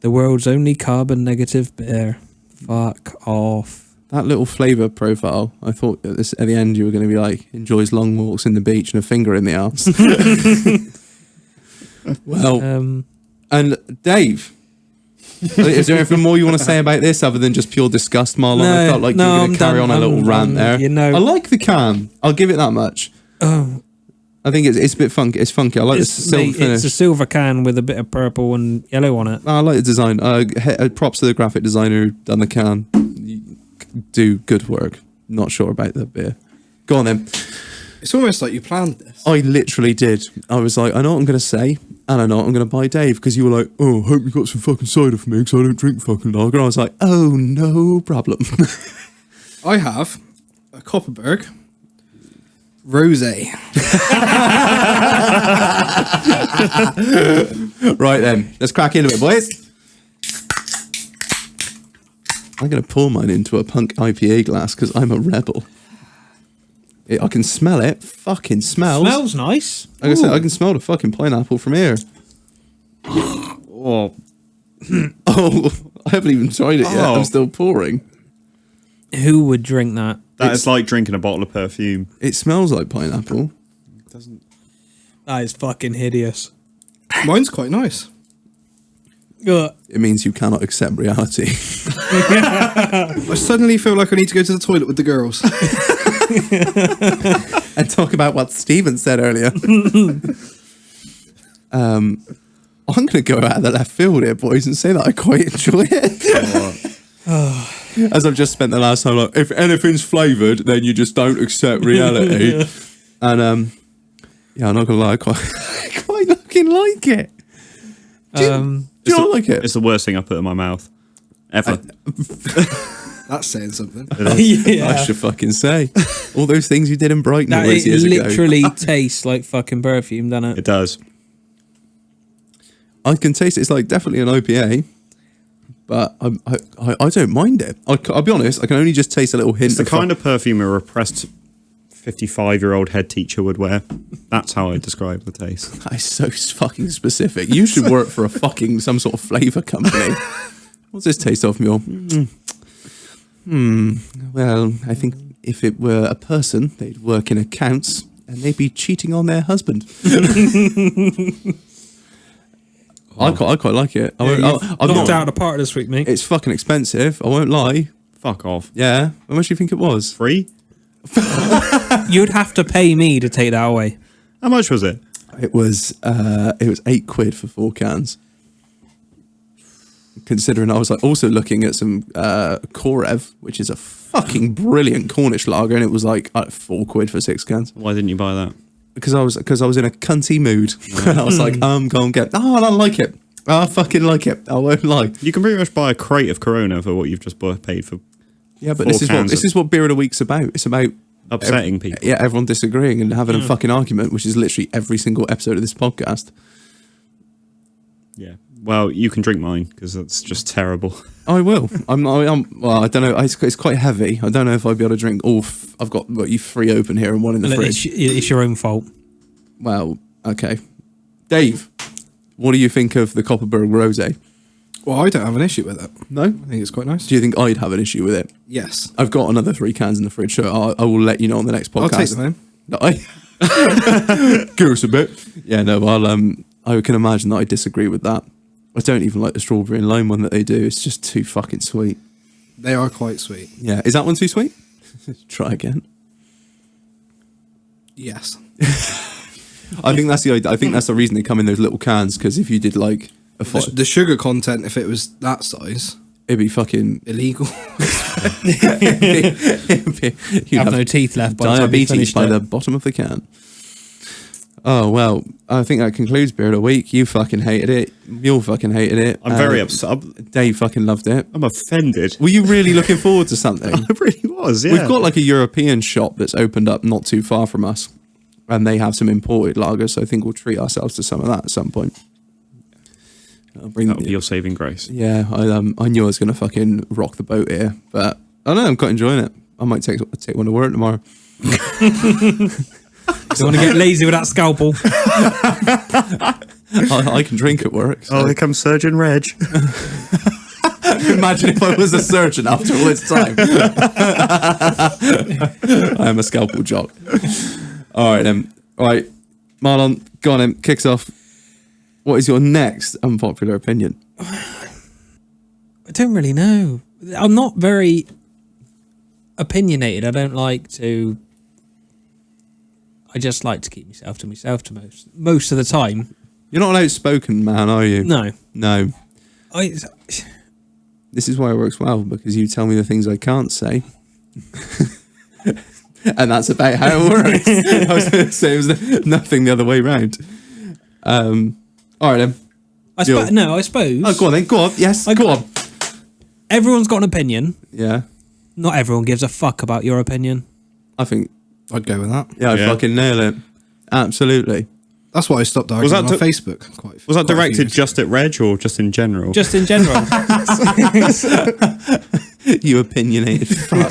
The world's only carbon negative beer. Fuck off. That little flavour profile, I thought at the end you were going to be like, enjoys long walks in the beach and a finger in the arse. Well, and Dave, is there anything more you want to say about this other than just pure disgust, Marlon? I felt like you were going to carry on a little rant there. You know, I like the can. I'll give it that much. Oh, I think it's a bit funky. It's funky. I like the silver finish. It's a silver can with a bit of purple and yellow on it. I like the design. Props to the graphic designer who done the can. You do good work. Not sure about that beer. Go on then. It's almost like you planned this. I literally did. I was like, I know what I'm going to say, and I know what I'm going to buy Dave, because you were like, oh, I hope you got some fucking cider for me, because I don't drink fucking lager. And I was like, oh, no problem. I have a Copperberg Rosé. Right then, let's crack into it, boys. I'm going to pour mine into a punk IPA glass because I'm a rebel. I can smell it. Fucking smells. Smells nice. Like I said, I can smell the fucking pineapple from here. Oh, Oh, I haven't even tried it yet. Oh. I'm still pouring. Who would drink that? that is like drinking a bottle of perfume. It smells like pineapple. It doesn't. That is fucking hideous. Mine's quite nice. Ugh. It means you cannot accept reality. I suddenly feel like I need to go to the toilet with the girls. And talk about what Stephen said earlier. I'm going to go out of the left field here, boys, and say that I quite enjoy it. As I've just spent the last time, like, if anything's flavoured, then you just don't accept reality. And yeah, I'm not going to lie, I quite fucking like it. Do you not like it? It's the worst thing I put in my mouth ever. That's saying something. Yeah. I should fucking say. All those things you did in Brighton all those It years ago. literally tastes like fucking perfume, doesn't it? It does. I can taste it. It's like definitely an IPA, but I don't mind it. I'll be honest, I can only just taste a little hint. It's the kind of perfume a repressed 55-year-old head teacher would wear. That's how I describe the taste. That is so fucking specific. You should work for some sort of flavour company. What's this taste of, Mule? Well, I think if it were a person, they'd work in accounts and they'd be cheating on their husband. I quite like it. I've knocked out a part this week, mate. It's fucking expensive. I won't lie. Fuck off. Yeah. How much do you think it was? Free? You'd have to pay me to take that away. How much was it? It was £8 for 4 cans. Considering I was like also looking at some Korev, which is a fucking brilliant Cornish lager, and it was like £4 for 6 cans. Why didn't you buy that? Because I was in a cunty mood. And I was like, I'm going to get. Oh, I don't like it. I fucking like it. I won't lie. You can pretty much buy a crate of Corona for what you've just paid for. Yeah, but this is what Beer of the Week's about. It's about upsetting people. Yeah, everyone disagreeing and having a fucking argument, which is literally every single episode of this podcast. Yeah. Well, you can drink mine because that's just terrible. I will. Well, I don't know. It's quite heavy. I don't know if I'd be able to drink all. I've got you 3 open here and 1 in the fridge. It's your own fault. Well, okay. Dave, what do you think of the Copperberg Rosé? Well, I don't have an issue with it. No? I think it's quite nice. Do you think I'd have an issue with it? Yes. I've got another 3 cans in the fridge, so I will let you know on the next podcast. I'll take them home. No, give us a bit. Yeah, no, I can imagine that I disagree with that. I don't even like the strawberry and lime one that they do. It's just too fucking sweet. They are quite sweet. Yeah. Is that one too sweet? Try again. Yes. I think that's the reason they come in those little cans, because if you did like the sugar content, if it was that size, it'd be fucking illegal. You'd have no teeth left by diabetes by the bottom of the can. Oh, well, I think that concludes Beer of the Week. You fucking hated it. Mule fucking hated it. I'm very upset. Dave fucking loved it. I'm offended. Were you really looking forward to something? I really was, yeah. We've got like a European shop that's opened up not too far from us, and they have some imported lagers, so I think we'll treat ourselves to some of that at some point. That'll be your saving grace. Yeah, I knew I was going to fucking rock the boat here, but I don't know, I'm quite enjoying it. I might take one to work tomorrow. Do you want to get lazy with that scalpel? I can drink at work. So. Oh, here comes Surgeon Reg. Imagine if I was a surgeon after all this time. I am a scalpel jock. All right, then. All right, Marlon, go on then. Kicks off. What is your next unpopular opinion? I don't really know. I'm not very opinionated. I don't like to... I just like to keep myself to most of the time. You're not an outspoken man, are you? No. No. This is why it works well, because you tell me the things I can't say. And that's about how it works. I was going to say it was nothing the other way around. All right, then. I suppose. Oh, go on, then. Go on. Yes, go on. Everyone's got an opinion. Yeah. Not everyone gives a fuck about your opinion. I think... I'd go with that. Yeah, I'd fucking nail it. Absolutely. That's why I stopped arguing on Facebook. Was that directed just at Reg or just in general? Just in general. You opinionated fuck.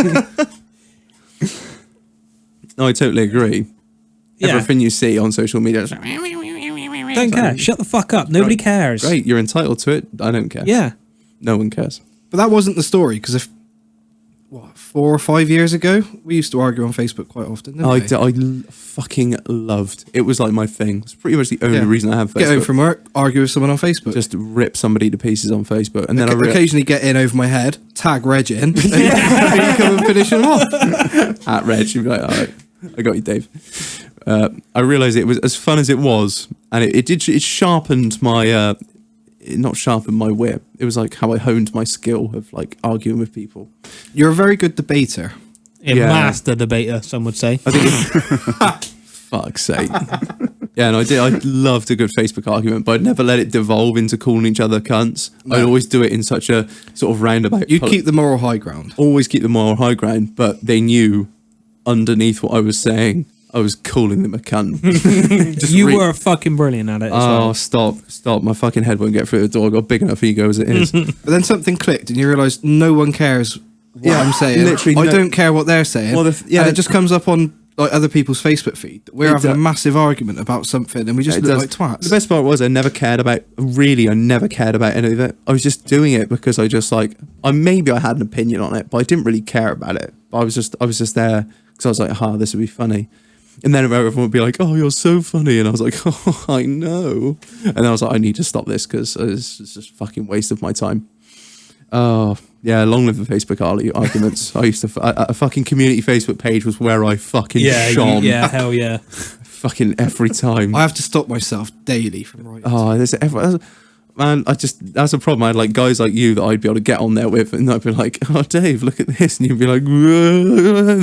No, I totally agree. Yeah. Everything you see on social media is like, don't care. Shut the fuck up. Nobody cares. Great, you're entitled to it. I don't care. Yeah. No one cares. But that wasn't the story, because 4 or 5 years ago, we used to argue on Facebook quite often, didn't we? Fucking loved. It was like my thing. It's pretty much the only reason I have Facebook. Get home from work, argue with someone on Facebook. Just rip somebody to pieces on Facebook. And then I occasionally get in over my head, tag Reg in, and you come and finish them off. At Reg, you'd be like, all right, I got you, Dave. I realised it was as fun as it was, and it sharpened my... not sharpened my wit. It was like how I honed my skill of like arguing with people. You're a very good debater. A master debater, some would say. I think fuck's sake. Yeah, and I loved a good Facebook argument, but I'd never let it devolve into calling each other cunts. No. I'd always do it in such a sort of roundabout. You'd keep the moral high ground. Always keep the moral high ground, but they knew underneath what I was saying, I was calling them a cunt. You were fucking brilliant at it. As well. Stop! My fucking head won't get through the door. I've got a big enough ego as it is. But then something clicked, and you realise no one cares what I'm saying. Literally, I don't care what they're saying. Well, and it just comes up on like other people's Facebook feed. We're having a massive argument about something, and we just look like twats. The best part was I never cared about any of it. I was just doing it because I just like maybe I had an opinion on it, but I didn't really care about it. But I was just there because I was like, this would be funny. And then everyone would be like, "Oh, you're so funny," and I was like, "Oh, I know." And then I was like, "I need to stop this because it's just a fucking waste of my time." Oh, yeah, long live the Facebook arguments. I used to a fucking community Facebook page was where I fucking shone. Yeah, hell yeah. Fucking every time. I have to stop myself daily from writing. Oh, man, that's a problem. I had like guys like you that I'd be able to get on there with, and I'd be like, "Oh, Dave, look at this," and you'd be like,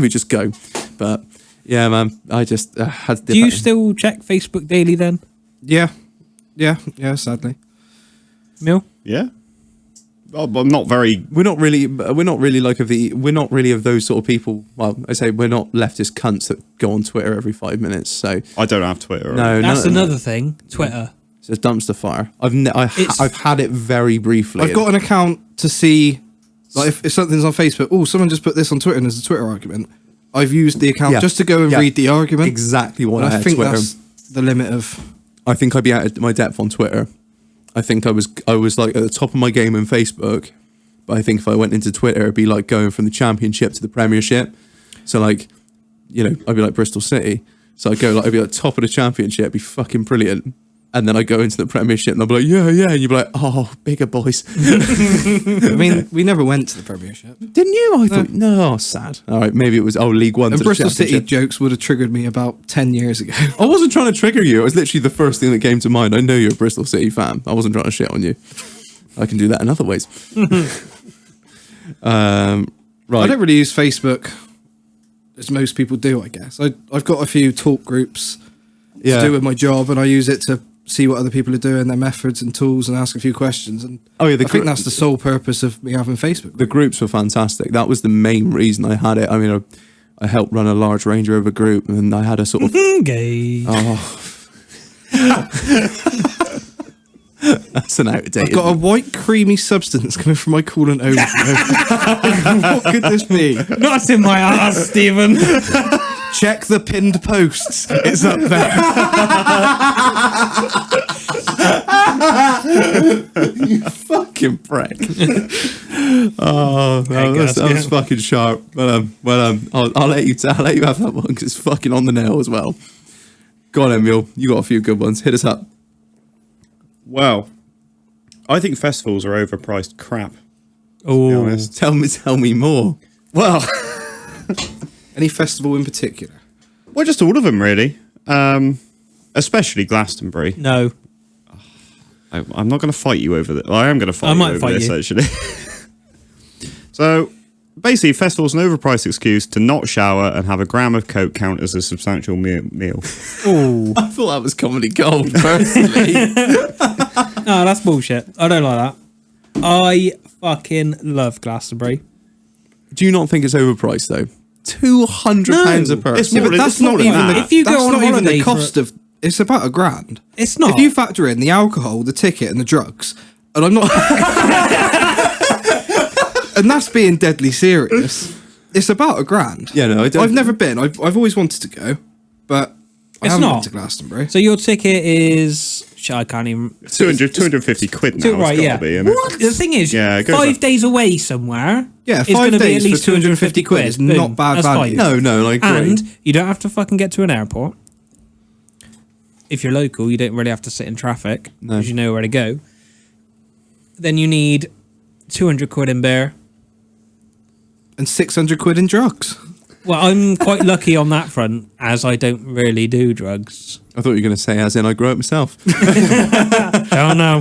"We just go." But yeah, man, I just had to. Do you still check Facebook daily then? Yeah, sadly. Mule? Yeah. Oh, but not very. We're not really of those sort of people. Well, I say we're not leftist cunts that go on Twitter every 5 minutes. So I don't have Twitter. No, that's another thing. Twitter. It's a dumpster fire. I've had it very briefly. I've got an account to see, like if something's on Facebook. Oh, someone just put this on Twitter and there's a Twitter argument. I've used the account just to go and read the argument. Exactly what I had think Twitter. that's the limit of. I think I'd be out of my depth on Twitter. I think I was like at the top of my game on Facebook, but I think if I went into Twitter, it'd be like going from the Championship to the Premiership. So like, I'd be like Bristol City. So I'd be like top of the Championship, it'd be fucking brilliant. And then I go into the Premiership and I'll be like, yeah, and you'd be like, oh, bigger boys. I mean, we never went to the Premiership. Didn't you? I thought, no, sad. All right, maybe it was League One. And Bristol City jokes would have triggered me about 10 years ago. I wasn't trying to trigger you. It was literally the first thing that came to mind. I know you're a Bristol City fan. I wasn't trying to shit on you. I can do that in other ways. Right. I don't really use Facebook as most people do, I guess. I've got a few talk groups to do with my job, and I use it to see what other people are doing, their methods and tools, and ask a few questions. And I think that's the sole purpose of me having Facebook. The groups were fantastic. That was the main reason I had it. I mean, I helped run a large Range Rover group, and I had a sort of gay. Oh, that's an outdated. I've got a white creamy substance coming from my coolant overflow. What could this be? Not in my ass, Stephen. Check the pinned posts. It's up there. You fucking prick. Oh, that was fucking sharp. But I'll let you have that one because it's fucking on the nail as well. Go on, Emil. You got a few good ones. Hit us up. Well, I think festivals are overpriced crap. Oh, tell me more. Well, any festival in particular? Well, just all of them really. Especially Glastonbury. No. I'm not going to fight you over this. Well, I am going to fight you over this, actually. So, basically, festival's an overpriced excuse to not shower and have a gram of coke count as a substantial meal. Oh, I thought that was comedy gold, personally. No, that's bullshit. I don't like that. I fucking love Glastonbury. Do you not think it's overpriced, though? £200 a person. Yeah, but that's not even the, if you go on not even the holiday cost of. It's about £1,000. It's not. If you factor in the alcohol, the ticket, and the drugs, and I'm not, and that's being deadly serious. It's about £1,000. Yeah, no, I've never been. I've always wanted to go, but I haven't been to Glastonbury. So your ticket is. I can't even. 250 quid now. Right, it's yeah. Be, isn't it? What? The thing is, Yeah, 5 days away somewhere. Yeah, is 5 gonna be days at least for 250 quid is Boom. not bad That's value. fine. No, I agree. And you don't have to fucking get to an airport. If you're local, you don't really have to sit in traffic because you know where to go. Then you need 200 quid in beer. And 600 quid in drugs. Well, I'm quite lucky on that front, as I don't really do drugs. I thought you were going to say, as in, I grow it myself. Oh, no.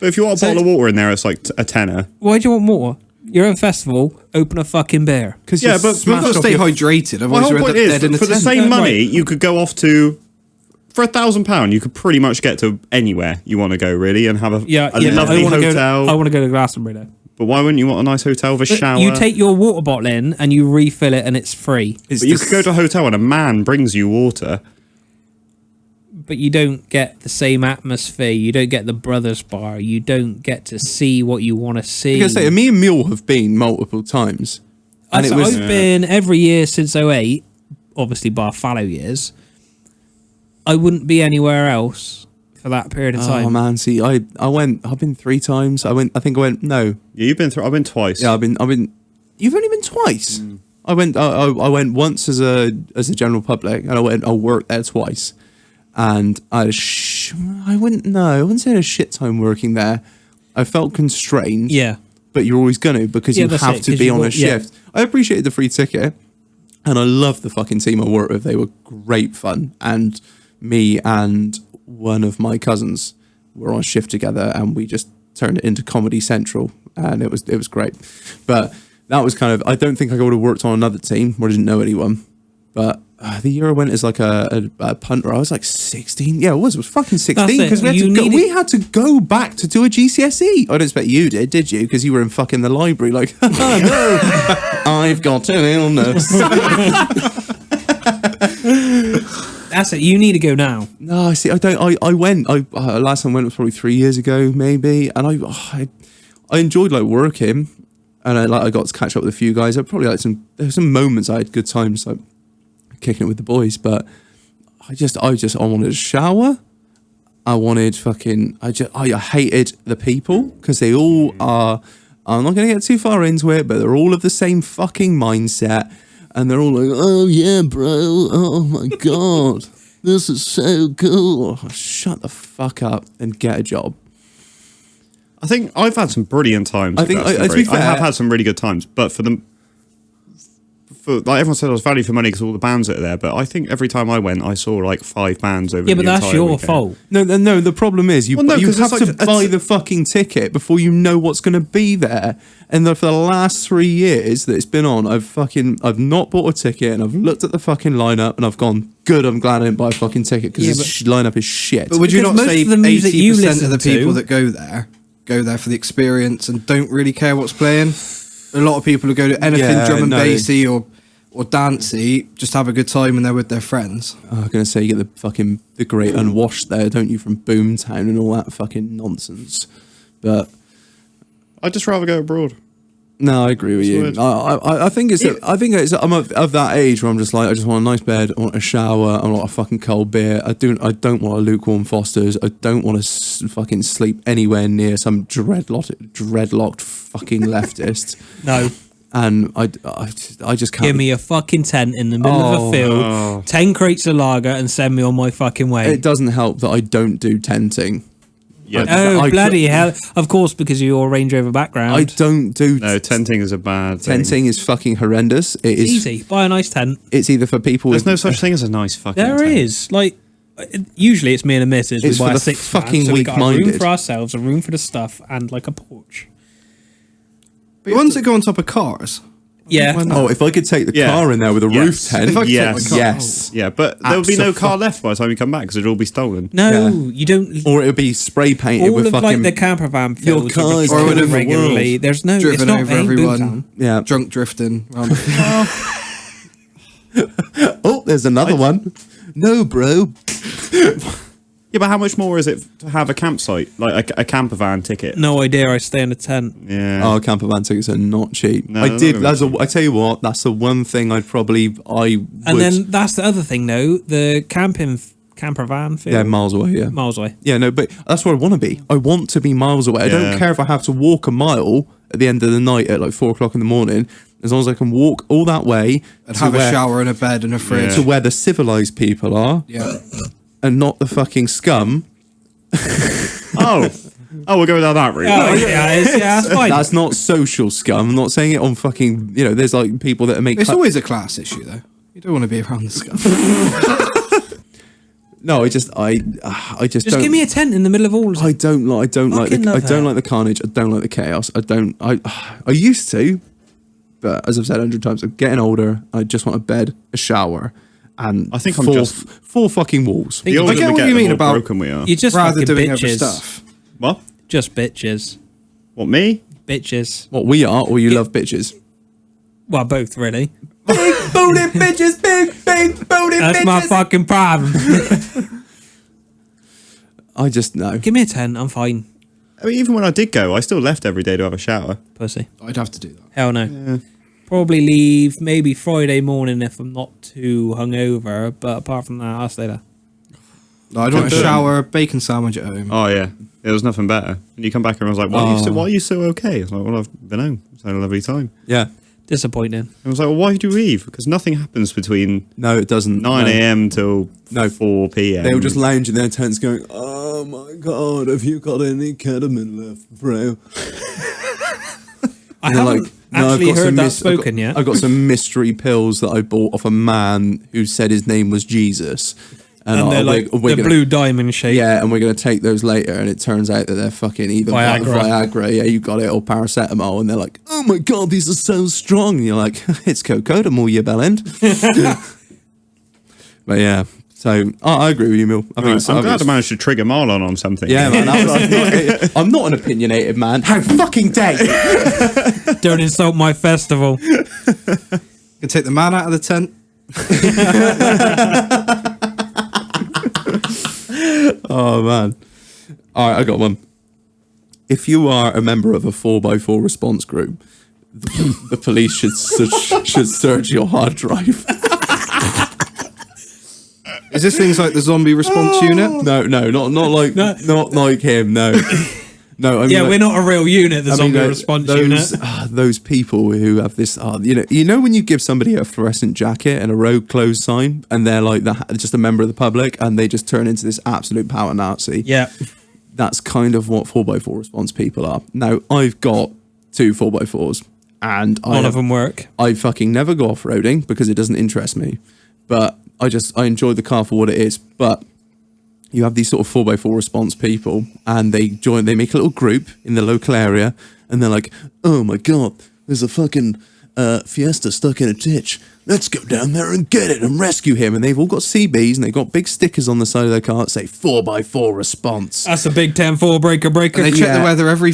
But if you want a bottle of water in there, it's like a tenner. Why do you want more? You're at a festival, open a fucking beer. Because But you've got to stay hydrated, otherwise you're dead in the for the tent. same money, Right. you could go off to... For £1,000, you could pretty much get to anywhere you want to go, really, and have a lovely I wanna hotel. I want to go to Glastonbury, though. But why wouldn't you want a nice hotel with a But shower? you take your water bottle in and you refill it and it's free. But you could go to a hotel and a man brings you water. But you don't get the same atmosphere. You don't get the brothers bar. You don't get to see what you want to see. Like I say, me and Mule have been multiple times. And I've been every year since 08, obviously bar fallow years. I wouldn't be anywhere else for that period of time. Oh man, see, I've been 3 times. No. Yeah, you've been through. I've been twice. Yeah, I've been. You've only been twice. I went once as a general public, and I worked there twice, and I wouldn't say I had a shit time working there. I felt constrained. Yeah. But you're always gonna because you have to be on a shift. I appreciated the free ticket, and I loved the fucking team I worked with. They were great fun, and me and one of my cousins were on shift together, and we just turned it into Comedy Central, and it was great. But that was kind of, I don't think I would have worked on another team where I didn't know anyone. But the year I went as like a punter, I was like 16. Yeah, it was fucking 16 because we had to go back to do a GCSE. I don't expect you did you? Because you were in fucking the library like, oh, no, I've got an illness. That's it. You need to go now. No, see, I don't. I went. Last time I went was probably 3 years ago, maybe, and I enjoyed like working, and I got to catch up with a few guys. I probably like there were some moments I had good times like kicking it with the boys, but I wanted a shower. I wanted fucking. I hated the people because they all are. I'm not going to get too far into it, but they're all of the same fucking mindset. And they're all like, oh yeah, bro, oh my God, this is so cool. Oh, shut the fuck up and get a job. I think I've had some brilliant times. I have had some really good times, but like everyone said, I was value for money because all the bands that are there. But I think every time I went, I saw like 5 bands over. Yeah, but the that's entire your weekend. fault. No. The problem is you have to buy the fucking ticket before you know what's going to be there. And for the last 3 years that it's been on, I've not bought a ticket, and I've looked at the fucking lineup, and I've gone, good. I'm glad I didn't buy a fucking ticket because this lineup is shit. But would you Because not most say of the music you 80% of the listen people to- that go there for the experience and don't really care what's playing? A lot of people who go to anything drum and bassy or dancey just have a good time when they're with their friends. I was going to say, you get the great Unwashed there, don't you, from Boomtown and all that fucking nonsense. But I'd just rather go abroad. no, I agree with you. I think I'm of that age where I'm just like, I just want a nice bed, I want a shower, I want a fucking cold beer. I don't want a lukewarm Foster's. I don't want to fucking sleep anywhere near some dreadlocked fucking leftist. No. And I just can't. Give me a fucking tent in the middle of a field, 10 crates of lager, and send me on my fucking way. It doesn't help that I don't do tenting. Yeah. Oh, bloody hell. Of course, because of your Range Rover background. I don't do. No, tenting is a bad thing. Tenting is fucking horrendous. It is easy. Buy a nice tent. It's either for people. There's no such thing as a nice fucking There tent. is. Like, usually it's me and a missus. It's We buy for a the 6 fucking so we got a weak-minded. room for ourselves, a room for the stuff, and like a porch. But ones that go on top of cars. Yeah. Oh, if I could take the car in there with a roof tent. If I could take Yes. my car, Yes. Yeah, but there will be no car left by the time you come back because it'll all be stolen. No, Yeah. you don't. Or it would be spray painted All with of fucking. like the camper van Your fills car is are killing the regularly. world. There's no. It's driven not over ain't everyone, Boomtown. Yeah. drunk drifting around the Oh, there's another one. No, bro. Yeah, but how much more is it to have a campsite, like a camper van ticket? No idea. I stay in a tent. Yeah. Oh, camper van tickets are not cheap. No, I they're did. not gonna I tell you what. That's the one thing I would. And then that's the other thing, though. The camper van field. Yeah, miles away. Yeah. Miles away. Yeah, no, but that's where I want to be. I want to be miles away. I don't Yeah. care if I have to walk a mile at the end of the night at like 4 o'clock in the morning, as long as I can walk all that way and to have where, a shower and a bed and a fridge. to where the civilized people are, Yeah. and not the fucking scum. Oh, we're going down that route. Oh, yeah, that's fine. That's not social scum. I'm not saying it on fucking. There's like people that make. It's always a class issue, though. You don't want to be around the scum. No, I just Just don't. give me a tent in the middle of all. I don't like Fucking love the carnage. I don't like the chaos. I used to, but as I've said 100 times, I'm getting older. I just want a bed, a shower, and I think I'm four fucking walls. The older I get we what get, you the mean more about- broken we are. You're just Rather fucking doing other bitches. stuff. What? Just bitches. What, me? bitches. What we are, or you love bitches? Well, both really. Big booty bitches, big booty That's bitches. my fucking problem. I just know. Give me a 10. I'm fine. I mean, even when I did go, I still left every day to have a shower. Pussy. I'd have to do that. Hell no. Yeah. Probably leave maybe Friday morning if I'm not too hungover. But apart from that, I'll stay there. No, I'd want a shower, a bacon sandwich at home. Oh yeah, there was nothing better. And you come back and I was like, why are you so okay? I was like, well, I've been home. It's had a lovely time. Yeah. Disappointing. And I was like, well, why did you leave? Because nothing happens between No, it doesn't. 9 a.m. till No. 4 p.m. They were just lounging in their tents going, oh my God, have you got any ketamine left, bro? I And they're haven't actually heard that spoken yet. I've got some mystery pills that I bought off a man who said his name was Jesus. And they're like we're the gonna- blue diamond shape. Yeah, and we're going to take those later, and it turns out that they're fucking either Viagra, yeah, you got it, or paracetamol, and they're like, oh my God, these are so strong. And you're like, it's cocodamol, you bellend. But yeah, so I agree with you, Mil. I think I'm glad I managed to trigger Marlon on something. yeah, man. I'm not an opinionated man. How fucking dare you? Don't insult my festival. Can take the man out of the tent. Oh man! All right, I got one. If you are a member of a 4x4 response group, the police should search your hard drive. Is this things like the zombie response unit? No, not like him. No, no. I mean, Yeah, like, we're not a real unit, the zombie response unit. Those people who have this, you know, when you give somebody a fluorescent jacket and a road closed sign, and they're like just a member of the public, and they just turn into this absolute power Nazi. Yeah. That's kind of what 4x4 response people are. Now, I've got 2 4x4s, and None of them work. I fucking never go off-roading because it doesn't interest me. But I enjoy the car for what it is. But you have these sort of 4x4 response people, and they make a little group in the local area, and they're like, oh my God, there's a fucking Fiesta stuck in a ditch. Let's go down there and get it and rescue him. And they've all got CBs, and they've got big stickers on the side of their car that say 4x4 response. That's a big 10-4 breaker. And they check the weather every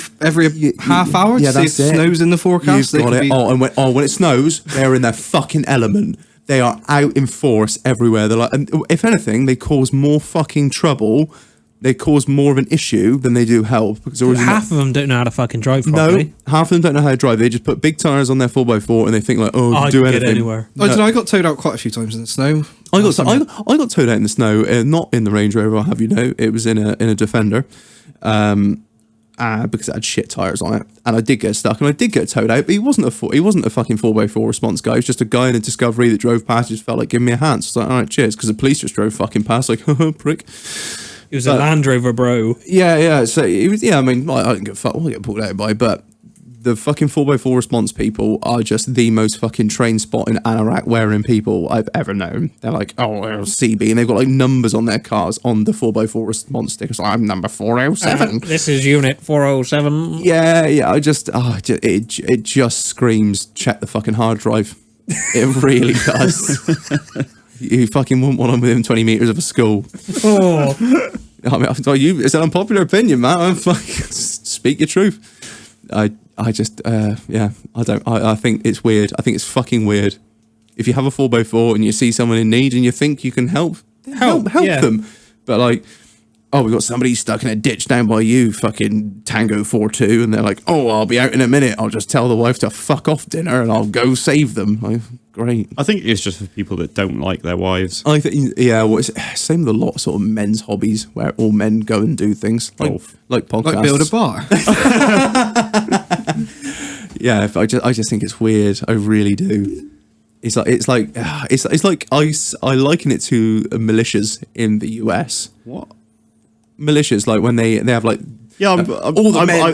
half hour to see if it snows in the forecast. You've got it. When it snows, they're in their fucking element. They are out in force everywhere. They're like, and if anything, they cause more fucking trouble. They cause more of an issue than they do help. Because half of them don't know how to fucking drive properly. No, half of them don't know how to drive. They just put big tires on their 4x4 and they think like, oh, I do can anything. get anywhere. I don't know, I got towed out quite a few times in the snow. I got towed out in the snow, not in the Range Rover, I'll have you know. It was in a Defender. Because it had shit tires on it, and I did get stuck, and I did get towed out. But he wasn't a fucking 4x4 response guy. He was just a guy in a Discovery that drove past. Just felt like giving me a hand. So I was like, all right, cheers, because the police just drove fucking past, like, prick. It was a Land Rover, bro. Yeah. So it was. Yeah, I mean, I didn't give a fuck what I get pulled out by, but the fucking 4x4 response people are just the most fucking train spotting anorak wearing people I've ever known. They're like, oh, CB, and they've got like numbers on their cars on the 4x4 response stickers. Like, I'm number 407. This is unit 407. Yeah. It just screams check the fucking hard drive. It really does. You fucking wouldn't want them within 20 meters of a school. Oh. I mean, it's an unpopular opinion, man. I'm fucking speak your truth. I think it's weird. I think it's fucking weird. If you have a 4x4 and you see someone in need and you think you can help yeah. them. But like, oh, we've got somebody stuck in a ditch down by you, fucking Tango 42, and they're like, oh, I'll be out in a minute. I'll just tell the wife to fuck off dinner and I'll go save them. Like, great. I think it's just for people that don't like their wives. I think, yeah, well, it's same with a lot of sort of men's hobbies where all men go and do things like podcasts. Like build a bar. Yeah, I just think it's weird. I really do. It's like I liken it to militias in the US. What? Militias, like when they have like Yeah, all the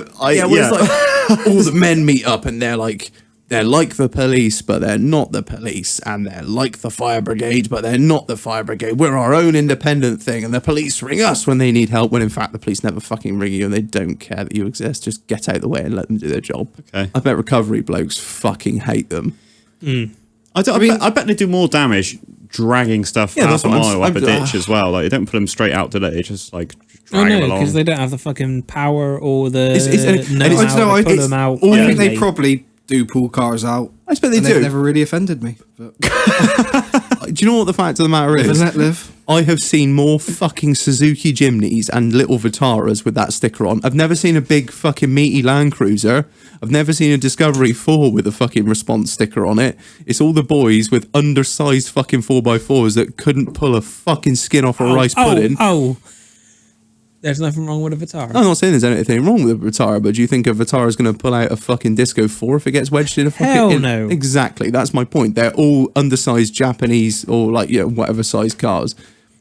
men meet up and they're like the police, but they're not the police, and they're like the fire brigade, but they're not the fire brigade. We're our own independent thing, and the police ring us when they need help, when in fact the police never fucking ring you, and they don't care that you exist. Just get out of the way and let them do their job. Okay. I bet recovery blokes fucking hate them. I bet they do more damage dragging stuff half a mile up a ditch as well. Like, they don't put them straight out to it. It's just like drag them because along. they don't have the fucking power or the and know it's- how I to pull it's- them out. I think they quickly. probably do pull cars out. I expect they and do. They've never really offended me. But Do you know what the fact of the matter live and is? let live. I have seen more fucking Suzuki Jimneys and little Vitaras with that sticker on. I've never seen a big fucking meaty Land Cruiser. I've never seen a Discovery 4 with a fucking response sticker on it. It's all the boys with undersized fucking 4x4s that couldn't pull a fucking skin off a rice pudding. There's nothing wrong with a Vitara. I'm not saying there's anything wrong with a Vitara, but do you think a Vitara is going to pull out a fucking Disco 4 if it gets wedged in a fucking... Hell no. Exactly, that's my point. They're all undersized Japanese or like, you know, whatever size cars.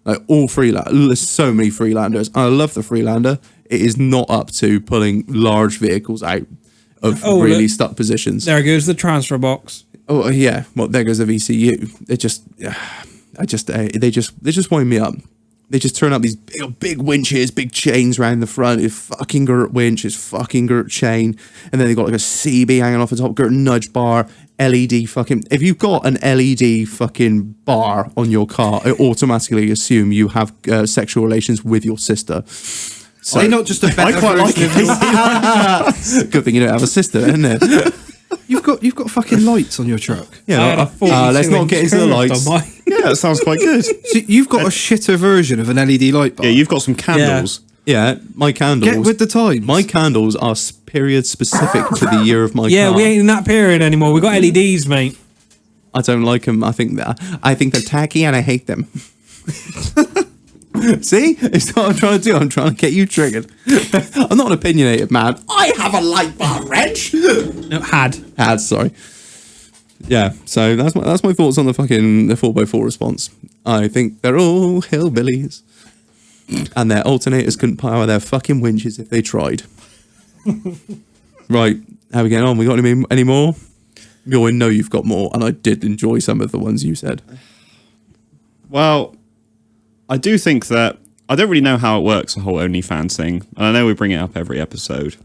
Like all Freeland. There's so many Freelanders. I love the Freelander. It is not up to pulling large vehicles out of really look. stuck positions. There goes the transfer box. Oh yeah, well there goes the VCU. They just wind me up. They just turn up these big winches, big chains around the front. It's fucking girt winch, it's fucking girt chain, and then they got like a CB hanging off the top, girt nudge bar, LED fucking. If you've got an LED fucking bar on your car, I automatically assume you have sexual relations with your sister. So, Are they not just a better version of your... good thing you don't have a sister, isn't it? You've got fucking lights on your truck. I had a 42 let's not get into the curved lights. on mine. Yeah, that sounds quite good. So you've got a shitter version of an LED light bar. Yeah, you've got some candles. Yeah, my candles. Get with the times. My candles are period specific to the year of my Yeah, car. we ain't in that period anymore. We got LEDs, mate. I don't like them. I think they're tacky and I hate them. See, it's what I'm trying to do. I'm trying to get you triggered. I'm not an opinionated man. I have a light bar, Reg. No, had. Sorry. Yeah, so that's my thoughts on the 4x4 response. I think they're all hillbillies, and their alternators couldn't power their fucking winches if they tried. Right, how we getting on? We got any more? I know you've got more, and I did enjoy some of the ones you said. Well, I do think that I don't really know how it works, the whole OnlyFans thing. And I know we bring it up every episode.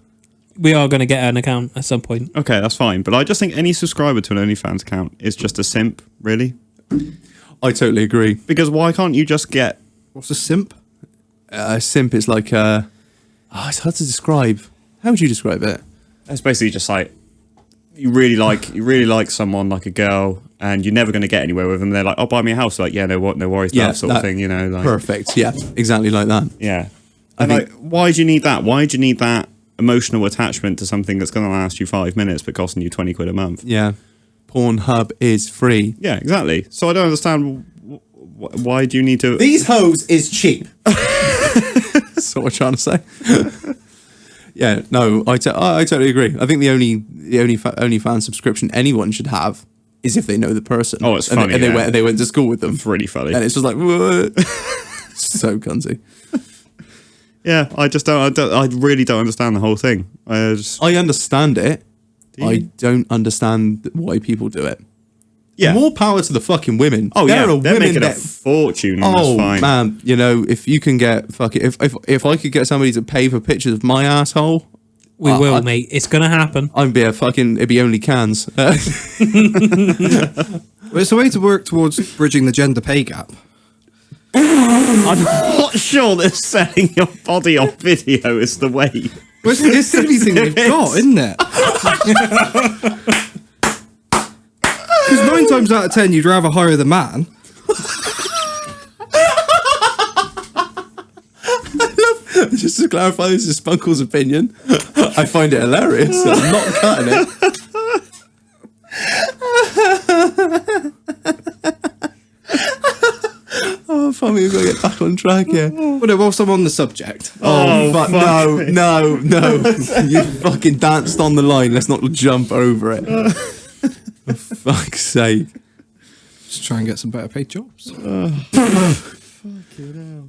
We are going to get an account at some point. Okay, that's fine. But I just think any subscriber to an OnlyFans account is just a simp, really. I totally agree. Because why can't you just get... What's a simp? A simp is like it's hard to describe. How would you describe it? It's basically just like you really like someone, like a girl, and you're never going to get anywhere with them. They're like, "Oh, buy me a house." Like, yeah, no worries, that sort of thing. You know, like, perfect. Yeah, exactly like that. Yeah. And like, why do you need that? Why do you need that emotional attachment to something that's going to last you 5 minutes but costing you 20 quid a month? Yeah, Pornhub is free. Yeah, exactly. So I don't understand why do you need to. These hoes is cheap. That's what we're trying to say. Yeah, no, I totally agree. I think the only fan subscription anyone should have is if they know the person. Oh, it's funny. And they went to school with them. It's really funny. And it's just like, what? So cunty. Yeah, I really don't understand the whole thing. I understand it. I don't understand why people do it. Yeah. More power to the fucking women. Oh, There yeah, are they're women making a that- fortune on this Oh fine. man, you know, if you can get fucking if I could get somebody to pay for pictures of my asshole, We will, mate. It's going to happen. I'd be it'd be only cans. Well, it's a way to work towards bridging the gender pay gap. I'm not sure that selling your body on video is the way. Well, it's the only thing they've got, isn't it? Because 9 times out of 10, you'd rather hire the man. Just to clarify, this is Spunkle's opinion. I find it hilarious. So I'm not cutting it. Oh, funny, we've got to get back on track here. Well, no, whilst I'm on the subject. Oh, but no. You fucking danced on the line. Let's not jump over it. For fuck's sake. Just try and get some better paid jobs.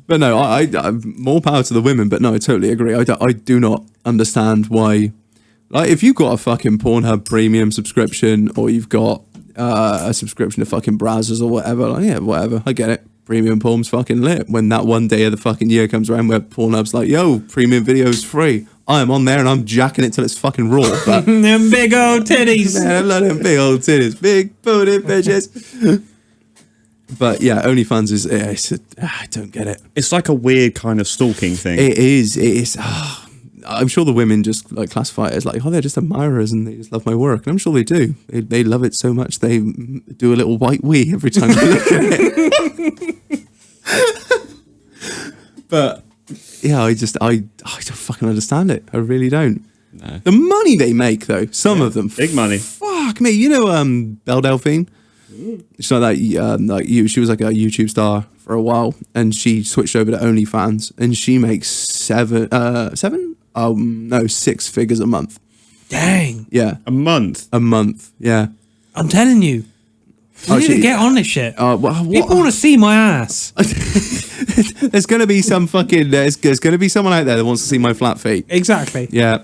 But no, I more power to the women. But no, I totally agree. I do not understand why. Like, if you've got a fucking Pornhub premium subscription, or you've got a subscription to fucking browsers or whatever, like, yeah, whatever. I get it. Premium porn's fucking lit. When that one day of the fucking year comes around where Pornhub's like, yo, premium video's free. I am on there and I'm jacking it till it's fucking raw. But Them big old titties. man, I love them big old titties, big booty bitches. But yeah, OnlyFans is. I don't get it. It's like a weird kind of stalking thing. It is. It is. I'm sure the women just like classify it as like, oh, they're just admirers and they just love my work. And I'm sure they do. They love it so much they do a little white wee every time they look at it. But yeah, I don't fucking understand it. I really don't. No. The money they make though, some of them, Big money. Fuck me. You know, Belle Delphine. She's like that. She was like a YouTube star for a while, and she switched over to OnlyFans, and she makes 6 figures a month. Dang. Yeah, A month. a month. Yeah. I'm telling you. You need to get on this shit. People want to see my ass. There's gonna be some fucking. There's gonna be someone out there that wants to see my flat feet. Exactly. Yeah.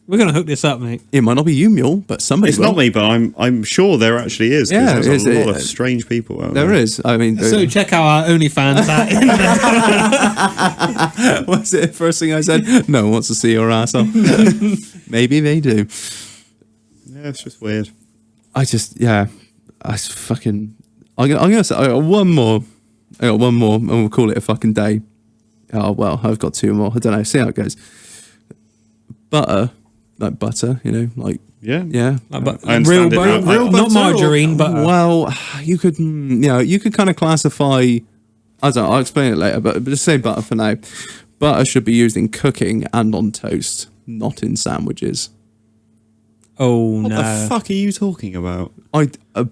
We're going to hook this up, mate. It might not be you, Mule, but somebody. It's not me, but I'm sure there actually is. Yeah, there's a lot of strange people out there. There is. I mean, So check out our OnlyFans at what's it? First thing I said. No one wants to see your ass. Maybe they do. Yeah, it's just weird. I fucking. I'm gonna say I got one more. And we'll call it a fucking day. Oh well, I've got 2 more. I don't know. See how it goes. Butter, like butter, like Yeah. but I real understand it butter, now. not butter margarine, but well, you could kind of classify. I don't know. I'll explain it later, but just say butter for now. Butter should be used in cooking and on toast, not in sandwiches. oh What no, the fuck are you talking about?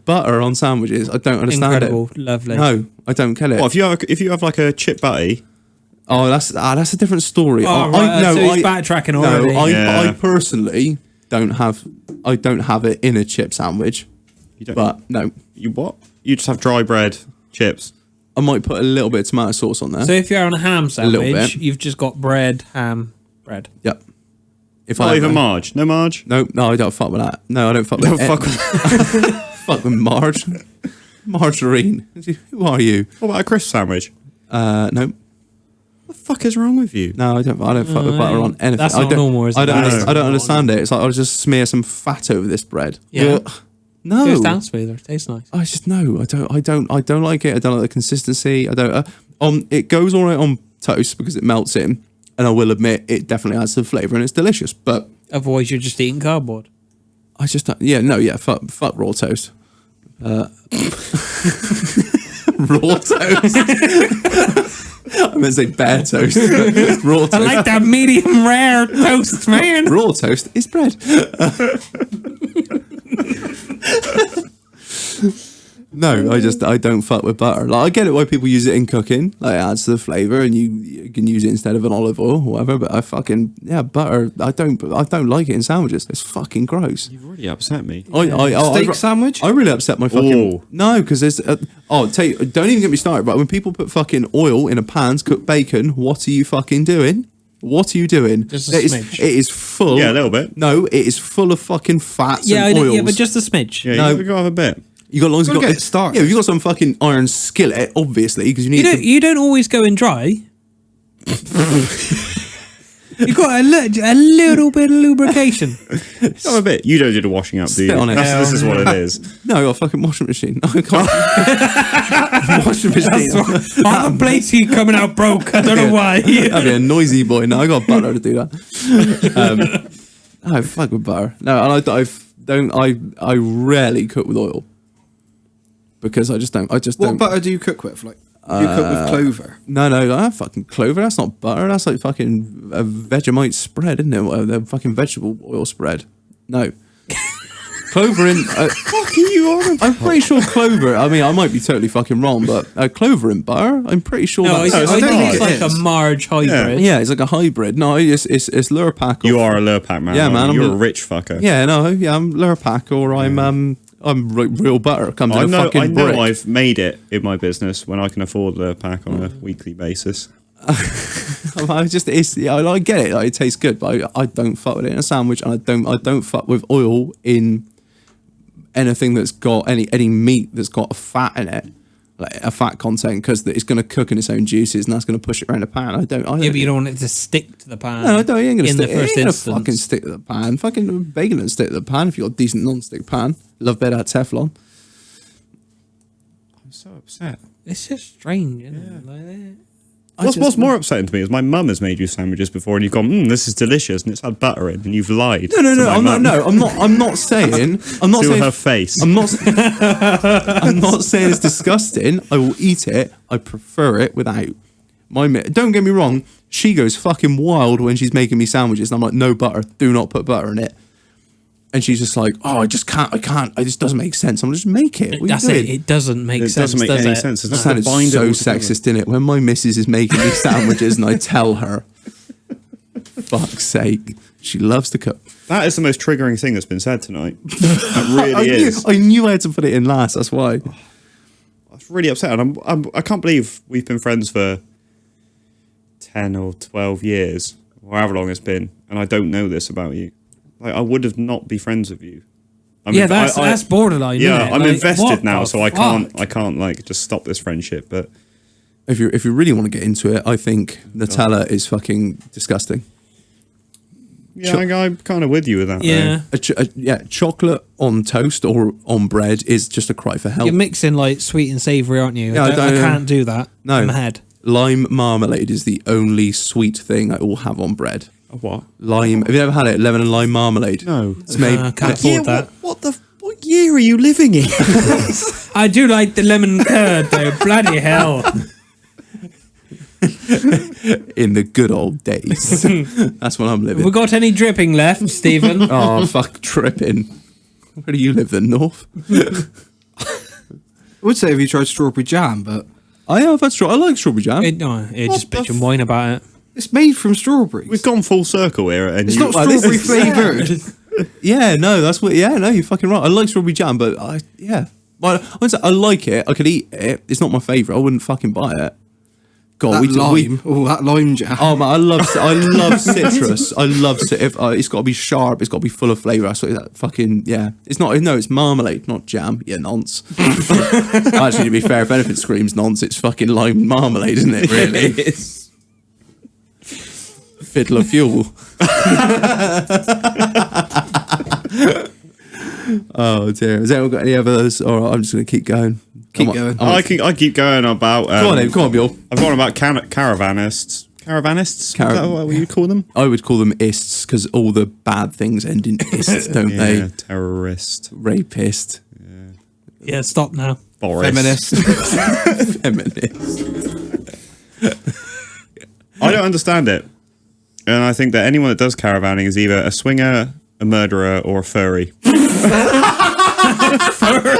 Butter on sandwiches. I don't understand incredible, it. lovely. No, I don't get it. What if you have like a chip butty? Oh, that's a different story. Oh, right, so he's backtracking already. I personally don't have it in a chip sandwich. You don't. But no, You what? You just have dry bread, chips. I might put a little bit of tomato sauce on there. So if you're on a ham little sandwich, bit. you've just got bread, ham, bread. Yep. If Not I even have- Marge. No Marge. No, I don't fuck with that. No, I don't fuck with Don't fuck with. fuck with Marge. Margarine. Who are you? What about a crisp sandwich? No. What the fuck is wrong with you? No, I don't fuck with butter on anything. That's I not don't, normal, is it? I don't, No. I don't understand it. It's like I'll just smear some fat over this bread. Yeah. Ugh. No. Goes down smoother. Tastes nice. I just no. I don't like it. I don't like the consistency. I don't. It goes all right on toast because it melts in, and I will admit it definitely adds some flavour and it's delicious. But Otherwise, you're just eating cardboard. I just fuck raw toast. Raw toast. I meant to say bare toast. Raw toast. I like that medium rare toast, man. Raw toast is bread. No, I don't fuck with butter. Like I get it why people use it in cooking, like it adds to the flavour, and you can use it instead of an olive oil or whatever. But butter. I don't like it in sandwiches. It's fucking gross. You've really upset me. Steak sandwich? I really upset my fucking. Ooh. No, because there's. Tell you, don't even get me started. But when people put fucking oil in a pan to cook bacon, what are you fucking doing? What are you doing? Just a smidge. It is full. Yeah, a little bit. No, it is full of fucking fats Yeah, and oils. but just a smidge. Yeah, No. you gotta have a bit. You got long as you Gotta got get it started. Yeah, if you got some fucking iron skillet, obviously, because you need. You don't always go in dry. You got a little bit of lubrication. Have a bit. You don't do the washing up, do you? Spit on it. This is what it is. No, I got a fucking washing machine. I can't. Washing machine. All the plates keep coming out broke. I don't know why. I'd be a noisy boy. No, I got butter to do that. I fuck with butter. No, and I rarely cook with oil because I just don't. What butter do you cook with? Like, do you cook with clover? No, that fucking clover. That's not butter. That's like fucking a Vegemite spread, isn't it? The fucking vegetable oil spread. No. Clover in. Fuck are you on? I'm pretty sure clover. I mean, I might be totally fucking wrong, but clover in butter. I'm pretty sure. No, I that's, think not. it's like It a is. Marge hybrid. yeah, it's like a hybrid. No, it's Lurpak. You are a Lurpak man. Yeah, aren't man, you? I'm You're a- a rich fucker. Yeah, I'm Lurpak or I'm real butter. Comes in a fucking I know brick. I've made it in my business when I can afford Lurpak on a weekly basis. I get it. Like, it tastes good, but I don't fuck with it in a sandwich, and I don't fuck with oil in anything that's got any meat that's got a fat in it, like a fat content, because it's going to cook in its own juices, and that's going to push it around the pan. I don't. Yeah, but you don't want it to stick to the pan. No, I don't. You ain't gonna in stick. the first it ain't gonna instance. fucking stick to the pan. Fucking bacon and stick to the pan if you got a decent non-stick pan. Love better at Teflon. I'm so so upset. It's just strange, isn't it? Like that. What's more upsetting to me is my mum has made you sandwiches before, and you've gone, this is delicious, and it's had butter in, and you've lied. No, to my I'm mum. not. No, I'm not saying. I'm not To saying her face. I'm not. I'm not saying it's disgusting. I will eat it. I prefer it without. Don't get me wrong. She goes fucking wild when she's making me sandwiches, and I'm like, no butter. Do not put butter in it. And she's just like, oh, I just can't. I can't. It just doesn't make sense. I'm just make it. What That's are you it. doing? It doesn't make It sense. doesn't make does any it? sense. It's That not sounded to bind it so all together. sexist, innit? When my missus is making me sandwiches and I tell her, fuck's sake, she loves to cook. That is the most triggering thing that's been said tonight. It really is. I knew I had to put it in last. That's why. That's really upsetting. I can't believe we've been friends for 10 or 12 years, or however long it's been, and I don't know this about you. Like, I would have not be friends with you. That's borderline. Yeah, isn't it? I'm Like, invested what now, the so I fuck? can't like just stop this friendship. But If you really want to get into it, I think Nutella is fucking disgusting. yeah, I'm kind of with you with that. Yeah, Chocolate on toast or on bread is just a cry for help. you're mixing like sweet and savoury, aren't you? Yeah, I can't do that. No. in my head. Lime marmalade is the only sweet thing I will have on bread. What? Lime. Have you ever had it? Lemon and lime marmalade. No. It's made. I can't afford that. What year are you living in? I do like the lemon curd though. Bloody hell! In the good old days. That's when I'm living. Have we got any dripping left, Stephen? Oh, fuck, tripping. Where do you live then, North? I would say if you tried strawberry jam, but I have had I like strawberry jam. Just bitch and whine about it. it's made from strawberries. We've gone full circle here, and It's you, not strawberry flavoured. Yeah, no, that's what. Yeah, no, you're fucking right. I like strawberry jam, but Well, I wouldn't say I like it. I could eat it. It's not my favourite. I wouldn't fucking buy it. God, That lime. That lime jam. Oh man, I love citrus. I love it's got to be sharp. It's got to be full of flavour. That's what that fucking It's not. No, it's marmalade, not jam. Yeah, nonce. Actually, to be fair, if anything screams nonce, it's fucking lime marmalade, isn't it? Really, it is. Fiddler fuel. Oh dear. Has anyone got any others? All right, I'm just going to keep going. Keep going. I keep going about. Come on, Dave. Come on, Bill. I've gone about caravanists. Caravanists? Is that what you call them? I would call them ists because all the bad things end in ist, don't Yeah, they? terrorist. Rapist. Yeah, stop now. Boris. Feminist. Feminist. I don't understand it. And I think that anyone that does caravanning is either a swinger, a murderer, or a furry.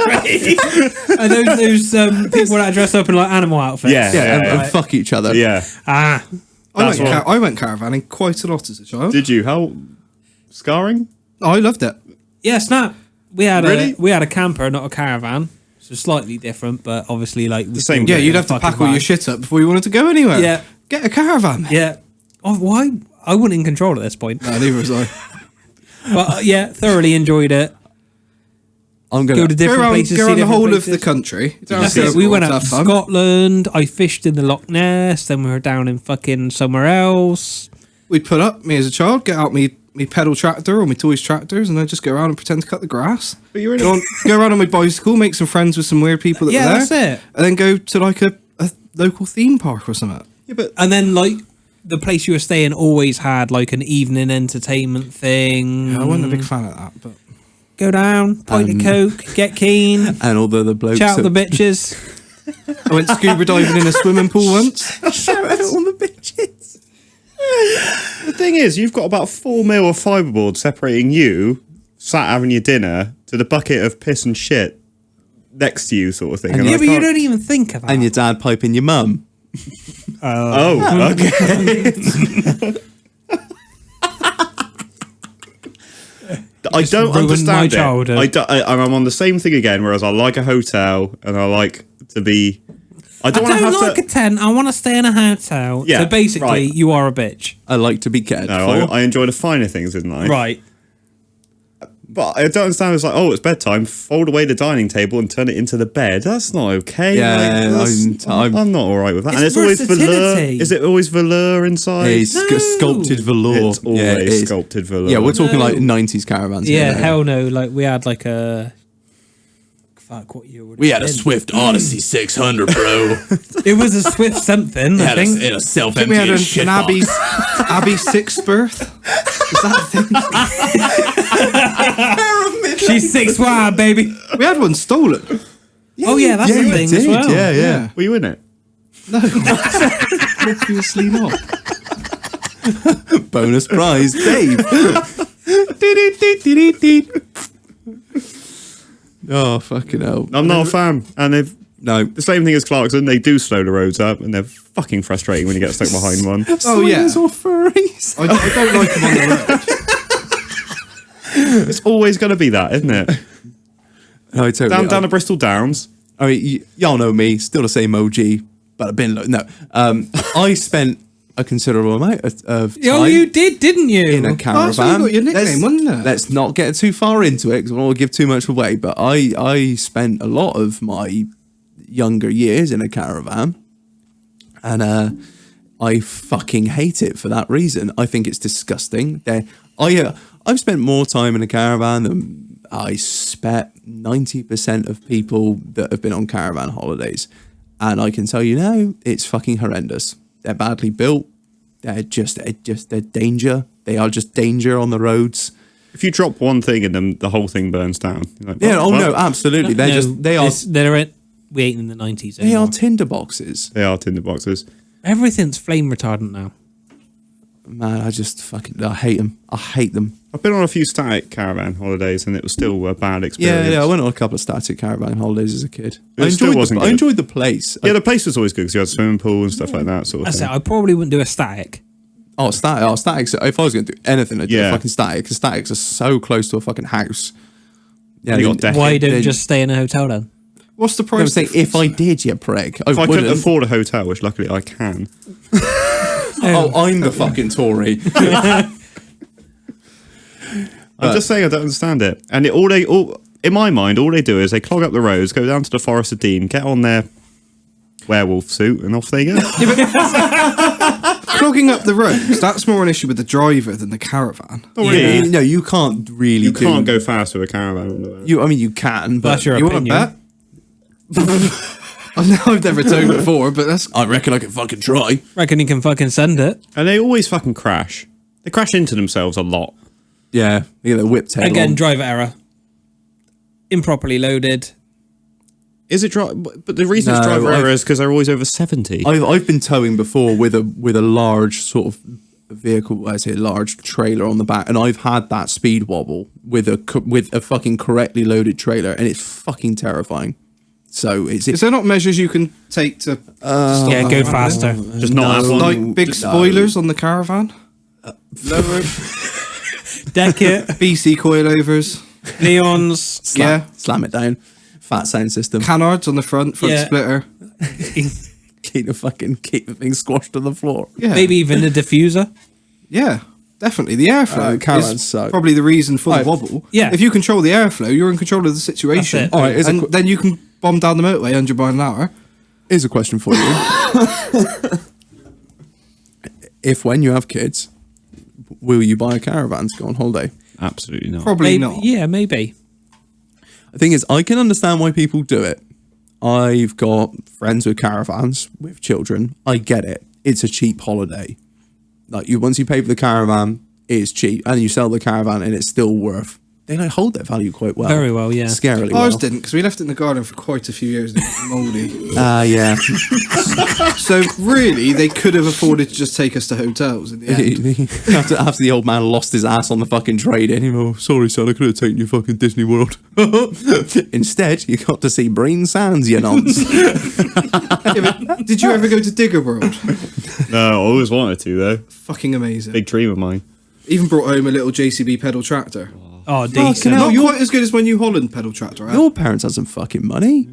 And those people that dress up in like animal outfits. And fuck each other. Yeah. Ah, I went caravanning quite a lot as a child. Did you? How scarring? Oh, I loved it. yeah, snap. We had Really? a camper, not a caravan. So slightly different, but obviously like the same Yeah, thing. you'd have to pack all your shit up before you wanted to go anywhere. Yeah. Get a caravan. mate. Yeah. Oh, why? I wasn't in control at this point. No, neither was I. But thoroughly enjoyed it. I'm Go gonna to different places. Go see around the different whole places. of the country. Don't have That's to it. go We abroad went to out have to fun. Scotland. I fished in the Loch Ness. Then we were down in fucking somewhere else. We'd put up, me as a child, get out me pedal tractor or my toys tractors, and I'd just go around and pretend to cut the grass. But you're in Go around on my bicycle, make some friends with some weird people that Yeah, were there. that's it. And then go to like a local theme park or something. Yeah, but And then like the place you were staying always had like an evening entertainment thing. I wasn't a big fan of that, but Go down, pint of coke, get keen, and all the blokes. shout at the bitches. I went scuba diving in a swimming pool once. Shout out all the bitches. the thing is, you've got about 4 mil of fiberboard separating you, sat having your dinner, to the bucket of piss and shit next to you, sort of thing. And And Yeah, I but you can't- don't even think of that. And your dad piping your mum. Oh, okay. I don't ruined my understand it. childhood. I'm on the same thing again, whereas I like a hotel and I like to be. I I don't want to don't have like to. a tent. I want to stay in a hotel. Yeah, so basically, right. you are a bitch. I like to be cared No, for. I enjoy the finer things in life. Right. But I don't understand. It's like, oh, it's bedtime. Fold away the dining table and turn it into the bed. That's not okay. Yeah, I'm not all right with that. And It's it's always velour. versatility. Is it always velour inside? It's No. sculpted velour. It's always Yeah, it is. sculpted velour. Yeah, we're talking No. like 90s caravans. Yeah, here, hell no. Like we had like a fuck what year would it We had a been? Swift Odyssey 600, bro. It was a Swift something, I had think. a We had self-emptying an shit box. Abby's sixth birth. Is that a thing? She's 6'1", baby. We had one stolen. Oh yeah, that's Yeah, the you thing did. as well. Yeah. Were you in it? No, obviously not. Bonus prize, Dave. Oh, fucking hell. I'm not a fan. And they've No. the same thing as Clarkson. They do slow the roads up, and they're fucking frustrating when you get stuck behind one. Oh, yeah. Swingers or furries. I don't like them on the road. It's always going to be that, isn't it? No, I totally. Down to Bristol Downs. I mean, y'all know me, still the same OG, but I've been I spent a considerable amount of time Oh, you did, didn't you? in a Oh, caravan. so you got your nickname, wasn't it? Let's not get too far into it because I don't want to give too much away. But I spent a lot of my younger years in a caravan, and I fucking hate it for that reason. I think it's disgusting. I've spent more time in a caravan than I spent 90% of people that have been on caravan holidays. And I can tell you now, it's fucking horrendous. They're badly built. They're danger. They are just danger on the roads. If you drop one thing in them, the whole thing burns down. You're like, Yeah, well, no, absolutely. They We ain't in the 90s they anymore. are tinder boxes. They are tinder boxes. Everything's flame retardant now. Man, I hate them. I hate them. I've been on a few static caravan holidays, and it was still a bad experience. Yeah, I went on a couple of static caravan holidays as a kid. It still wasn't I good. enjoyed the place. Yeah, the place was always good because you had a swimming pool and stuff like that. Sort of I said thing. I probably wouldn't do a static. Static. So if I was going to do anything, I'd do Yeah. a fucking static. Because statics are so close to a fucking house. Yeah, They got decks. Why don't you they- just stay in a hotel then? What's the I price? was saying, if I did, you prick. If I couldn't wouldn't. afford a hotel, which luckily I can, Oh, I'm the fucking Tory. I'm just saying I don't understand it. And in my mind, all they do is they clog up the roads, go down to the Forest of Dean, get on their werewolf suit, and off they go. Clogging up the roads, that's more an issue with the driver than the caravan. Yeah. No, you can't really. You can't go fast with a caravan on the road. You can, but That's your You want to opinion. bet? I know I've never towed before, but that's... I reckon I can fucking try. Reckon you can fucking send it. And they always fucking crash. They crash into themselves a lot. Yeah, you get the whip tail. Again, on. driver error. Improperly loaded. Is it but the reason it's No, driver I've- error is because they're always over 70. I've been towing before with a large sort of vehicle. I say large trailer on the back, and I've had that speed wobble with a fucking correctly loaded trailer, and it's fucking terrifying. So Is there not measures you can take to stop Yeah, that go from faster. Just not have one. happening? Like big spoilers on the caravan? Lower Deck it. BC coilovers. Neons. slam it down. Fat sound system. Canards on the front Yeah. splitter. keep the thing squashed to the floor. Yeah. Maybe even a diffuser. Yeah, definitely. The airflow caravans is suck. probably the reason for Right. the wobble. Yeah. If you control the airflow, you're in control of the situation. That's it. All right, And then you can bomb down the motorway 100 miles an hour. Here's a question for you. If when you have kids, will you buy a caravan to go on holiday? Absolutely not. Probably Maybe, not. yeah, maybe. The thing is, I can understand why people do it. I've got friends with caravans with children. I get it. It's a cheap holiday. Like once you pay for the caravan, it's cheap, and you sell the caravan, and it's still worth. They hold their value quite well. Very well, yeah. Scarily Ours well. didn't, because we left it in the garden for quite a few years and it was mouldy. Yeah. So really, they could have afforded to just take us to hotels in the end. after the old man lost his ass on the fucking trade-in, he went, "Oh, sorry, son, I could have taken you fucking Disney World." Instead, you got to see Breen Sands, you nonce. Yeah, but did you ever go to Digger World? No, I always wanted to, though. Fucking amazing. Big dream of mine. Even brought home a little JCB pedal tractor. Oh, decent. hell. Not quite as good as my New Holland pedal tractor. Your parents had some fucking money.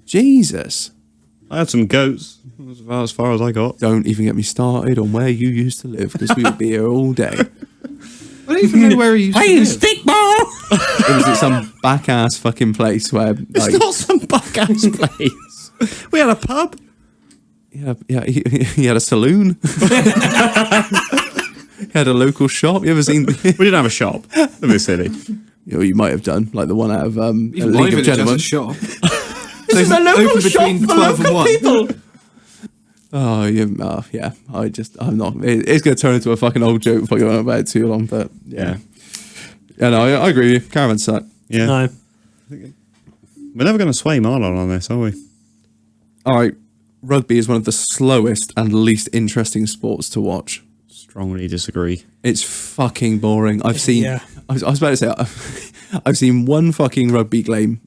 Jesus. I had some goats. That was about as far as I got. Don't even get me started on where you used to live, because we would be here all day. I don't even know where he used to Playing live. stickball! It was at some back-ass fucking place where, like, It's not some back-ass place. We had a pub. he had a saloon. He had a local shop. You ever seen... We didn't have a shop. Don't be silly. you might have done, like the one out of Even League my of village has Gentlemen. a shop. This is a local open between shop for 12 and local 1. people. Oh, yeah. I'm not. It's going to turn into a fucking old joke if I go on about it too long. But yeah. Yeah, no, I agree with you. Caravan suck. Yeah. No. We're never going to sway Marlon on this, are we? All right. Rugby is one of the slowest and least interesting sports to watch. Strongly disagree. It's fucking boring. I've seen. Yeah. I was about to say. I've seen one fucking rugby game,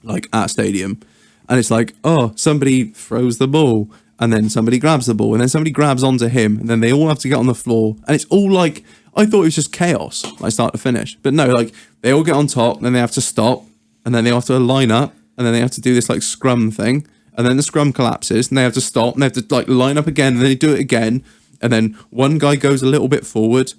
like at a stadium, and it's like, oh, somebody throws the ball, and then somebody grabs the ball, and then somebody grabs onto him, and then they all have to get on the floor, and it's all like, I thought it was just chaos, like start to finish, but no, like they all get on top, and then they have to stop, and then they have to line up, and then they have to do this like scrum thing. And then the scrum collapses, and they have to stop, and they have to like line up again, and then they do it again, and then one guy goes a little bit forward,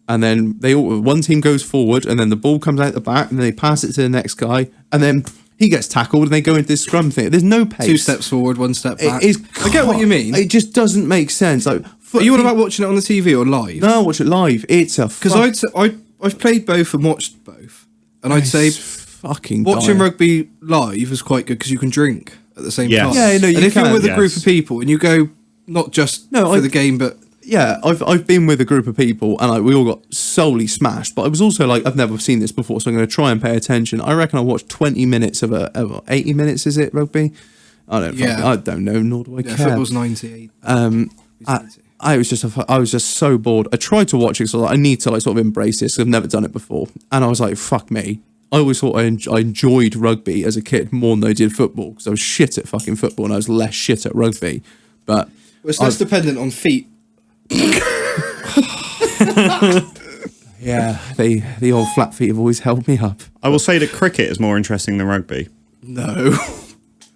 and then one team goes forward, and then the ball comes out the back, and then they pass it to the next guy, and then he gets tackled, and they go into this scrum thing. There's no pace. 2 steps forward, 1 step back. I get what you mean. It just doesn't make sense. Like, Are you on about watching it on the TV or live? No, watch it live. It's a Because I've played both and watched both, and I'd say fucking watching dire. rugby live is quite good because you can drink at the same Yes. time. Yeah, no, you and if can, you're with a group yes. of people and you go not just for the game, but Yeah, I've been with a group of people, and we all got solely smashed. But I was also like, I've never seen this before, so I'm going to try and pay attention. I reckon I watched 20 minutes of 80 minutes. Is it rugby? I don't know. Nor do I care. football's 98. I was just so bored. I tried to watch it, so I need to like sort of embrace this. 'Cause I've never done it before, and I was like, fuck me. I always thought I enjoyed rugby as a kid more than I did football because I was shit at fucking football and I was less shit at rugby. But It's less dependent on feet. yeah, the old flat feet have always held me up. I will say that cricket is more interesting than rugby No.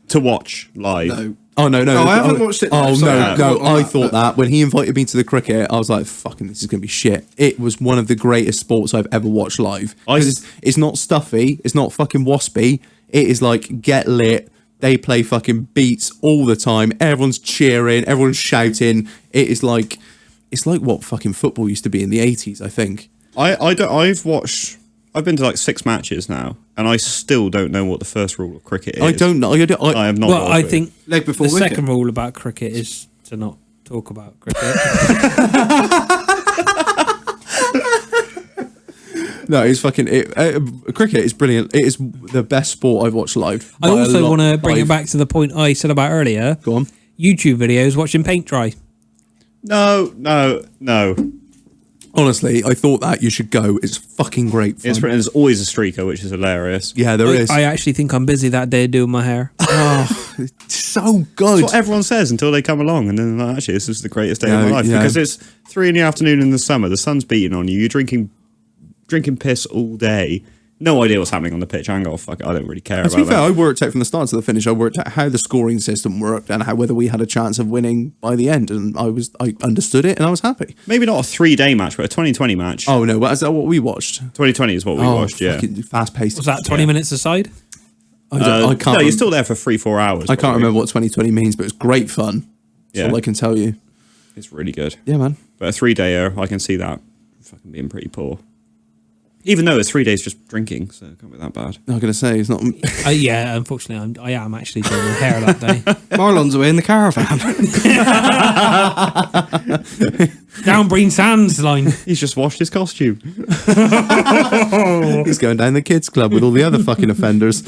to watch live. No. Oh no! Oh, I haven't watched it Oh live, so I no! can't No, comment on I that, thought but- that when he invited me to the cricket, I was like, "Fucking, this is gonna be shit." It was one of the greatest sports I've ever watched live. 'Cause it's not stuffy. It's not fucking waspy. It is like get lit. They play fucking beats all the time. Everyone's cheering. Everyone's shouting. It's like what fucking football used to be in the 80s. I think. I've been to like 6 matches now, and I still don't know what the first rule of cricket is. I don't know. I have not. Well, got a I clue. think Leg before the wicket. second rule about cricket is to not talk about cricket. No, it's fucking. Cricket is brilliant. It is the best sport I've watched live. I by a also lot. want to bring By- it back to the point I said about earlier. Go on. YouTube videos watching paint dry. No. Honestly, I thought that you should go. It's fucking great fun. There's always a streaker, which is hilarious. Yeah, there is. I actually think I'm busy that day doing my hair. So good. That's what everyone says until they come along, and then like, actually, this is the greatest day of Yeah, my life yeah. because it's 3 PM in the summer. The sun's beating on you. You're drinking piss all day. No idea what's happening on the pitch. Hang on, fuck it. I don't really care To about be fair, that. I worked out from the start to the finish. I worked out how the scoring system worked and whether we had a chance of winning by the end. And I understood it and I was happy. Maybe not a 3-day match, but a 2020 match. Oh no, is that what we watched? 2020 is what we watched. Yeah. Fast paced. Was that 20 minutes aside? I can't. No, you're still there for 3-4 hours. I can't probably. remember what 2020 means, but it's great fun. That's Yeah. all I can tell you. It's really good. Yeah, man. But a 3-dayer, I can see that fucking being pretty poor. Even though it's 3 days just drinking, so it can't be that bad. I'm gonna say it's not. Yeah, unfortunately, I am actually doing my hair that day. Marlon's away in the caravan. Down Breen Sands line. He's just washed his costume. He's going down the kids club with all the other fucking offenders.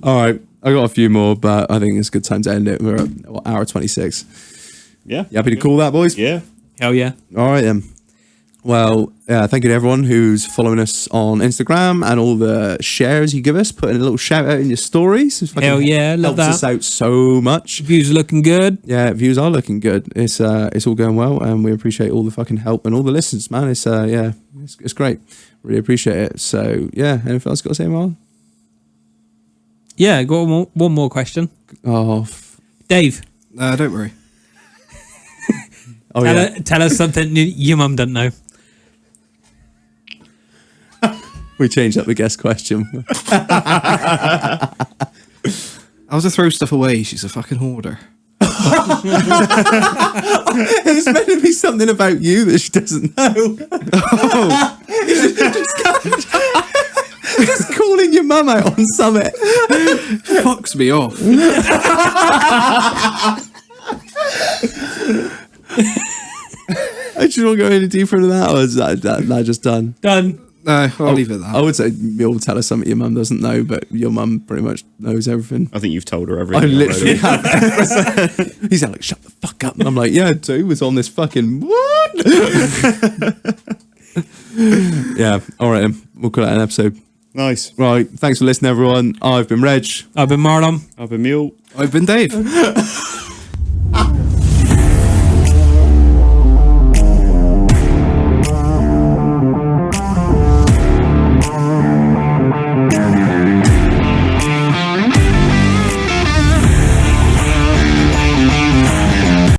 All right, I got a few more, but I think it's a good time to end it. We're at hour 26. Yeah. You happy to call that, boys? Yeah. Hell yeah. All right then. Well, thank you to everyone who's following us on Instagram and all the shares you give us, putting a little shout out in your stories. It's fucking Hell yeah, love helps us that. out so much. Views are looking good. Yeah, views are looking good. It's all going well, and we appreciate all the fucking help and all the listens, man. It's it's great. Really appreciate it. So yeah, anything else got to say, Marlon? Yeah, got one more question. Oh, Dave, Don't worry. tell us something your mum doesn't know. We changed up the guest question. I was to throw stuff away. She's a fucking hoarder. I It's meant to be something about you that she doesn't know. Just calling your mum out on summit. Fucks me off. I just want to go any deeper into that, or is that just done? Done. No, I'll leave it at that. I would say you'll tell us something your mum doesn't know, but your mum pretty much knows everything. I think you've told her I everything. literally already. have. He's like, shut the fuck up. And I'm like, yeah, dude was on this fucking what? Yeah, all right, then. We'll call it an episode. Nice. Right, thanks for listening, everyone. I've been Reg. I've been Marlon. I've been Mule. I've been Dave.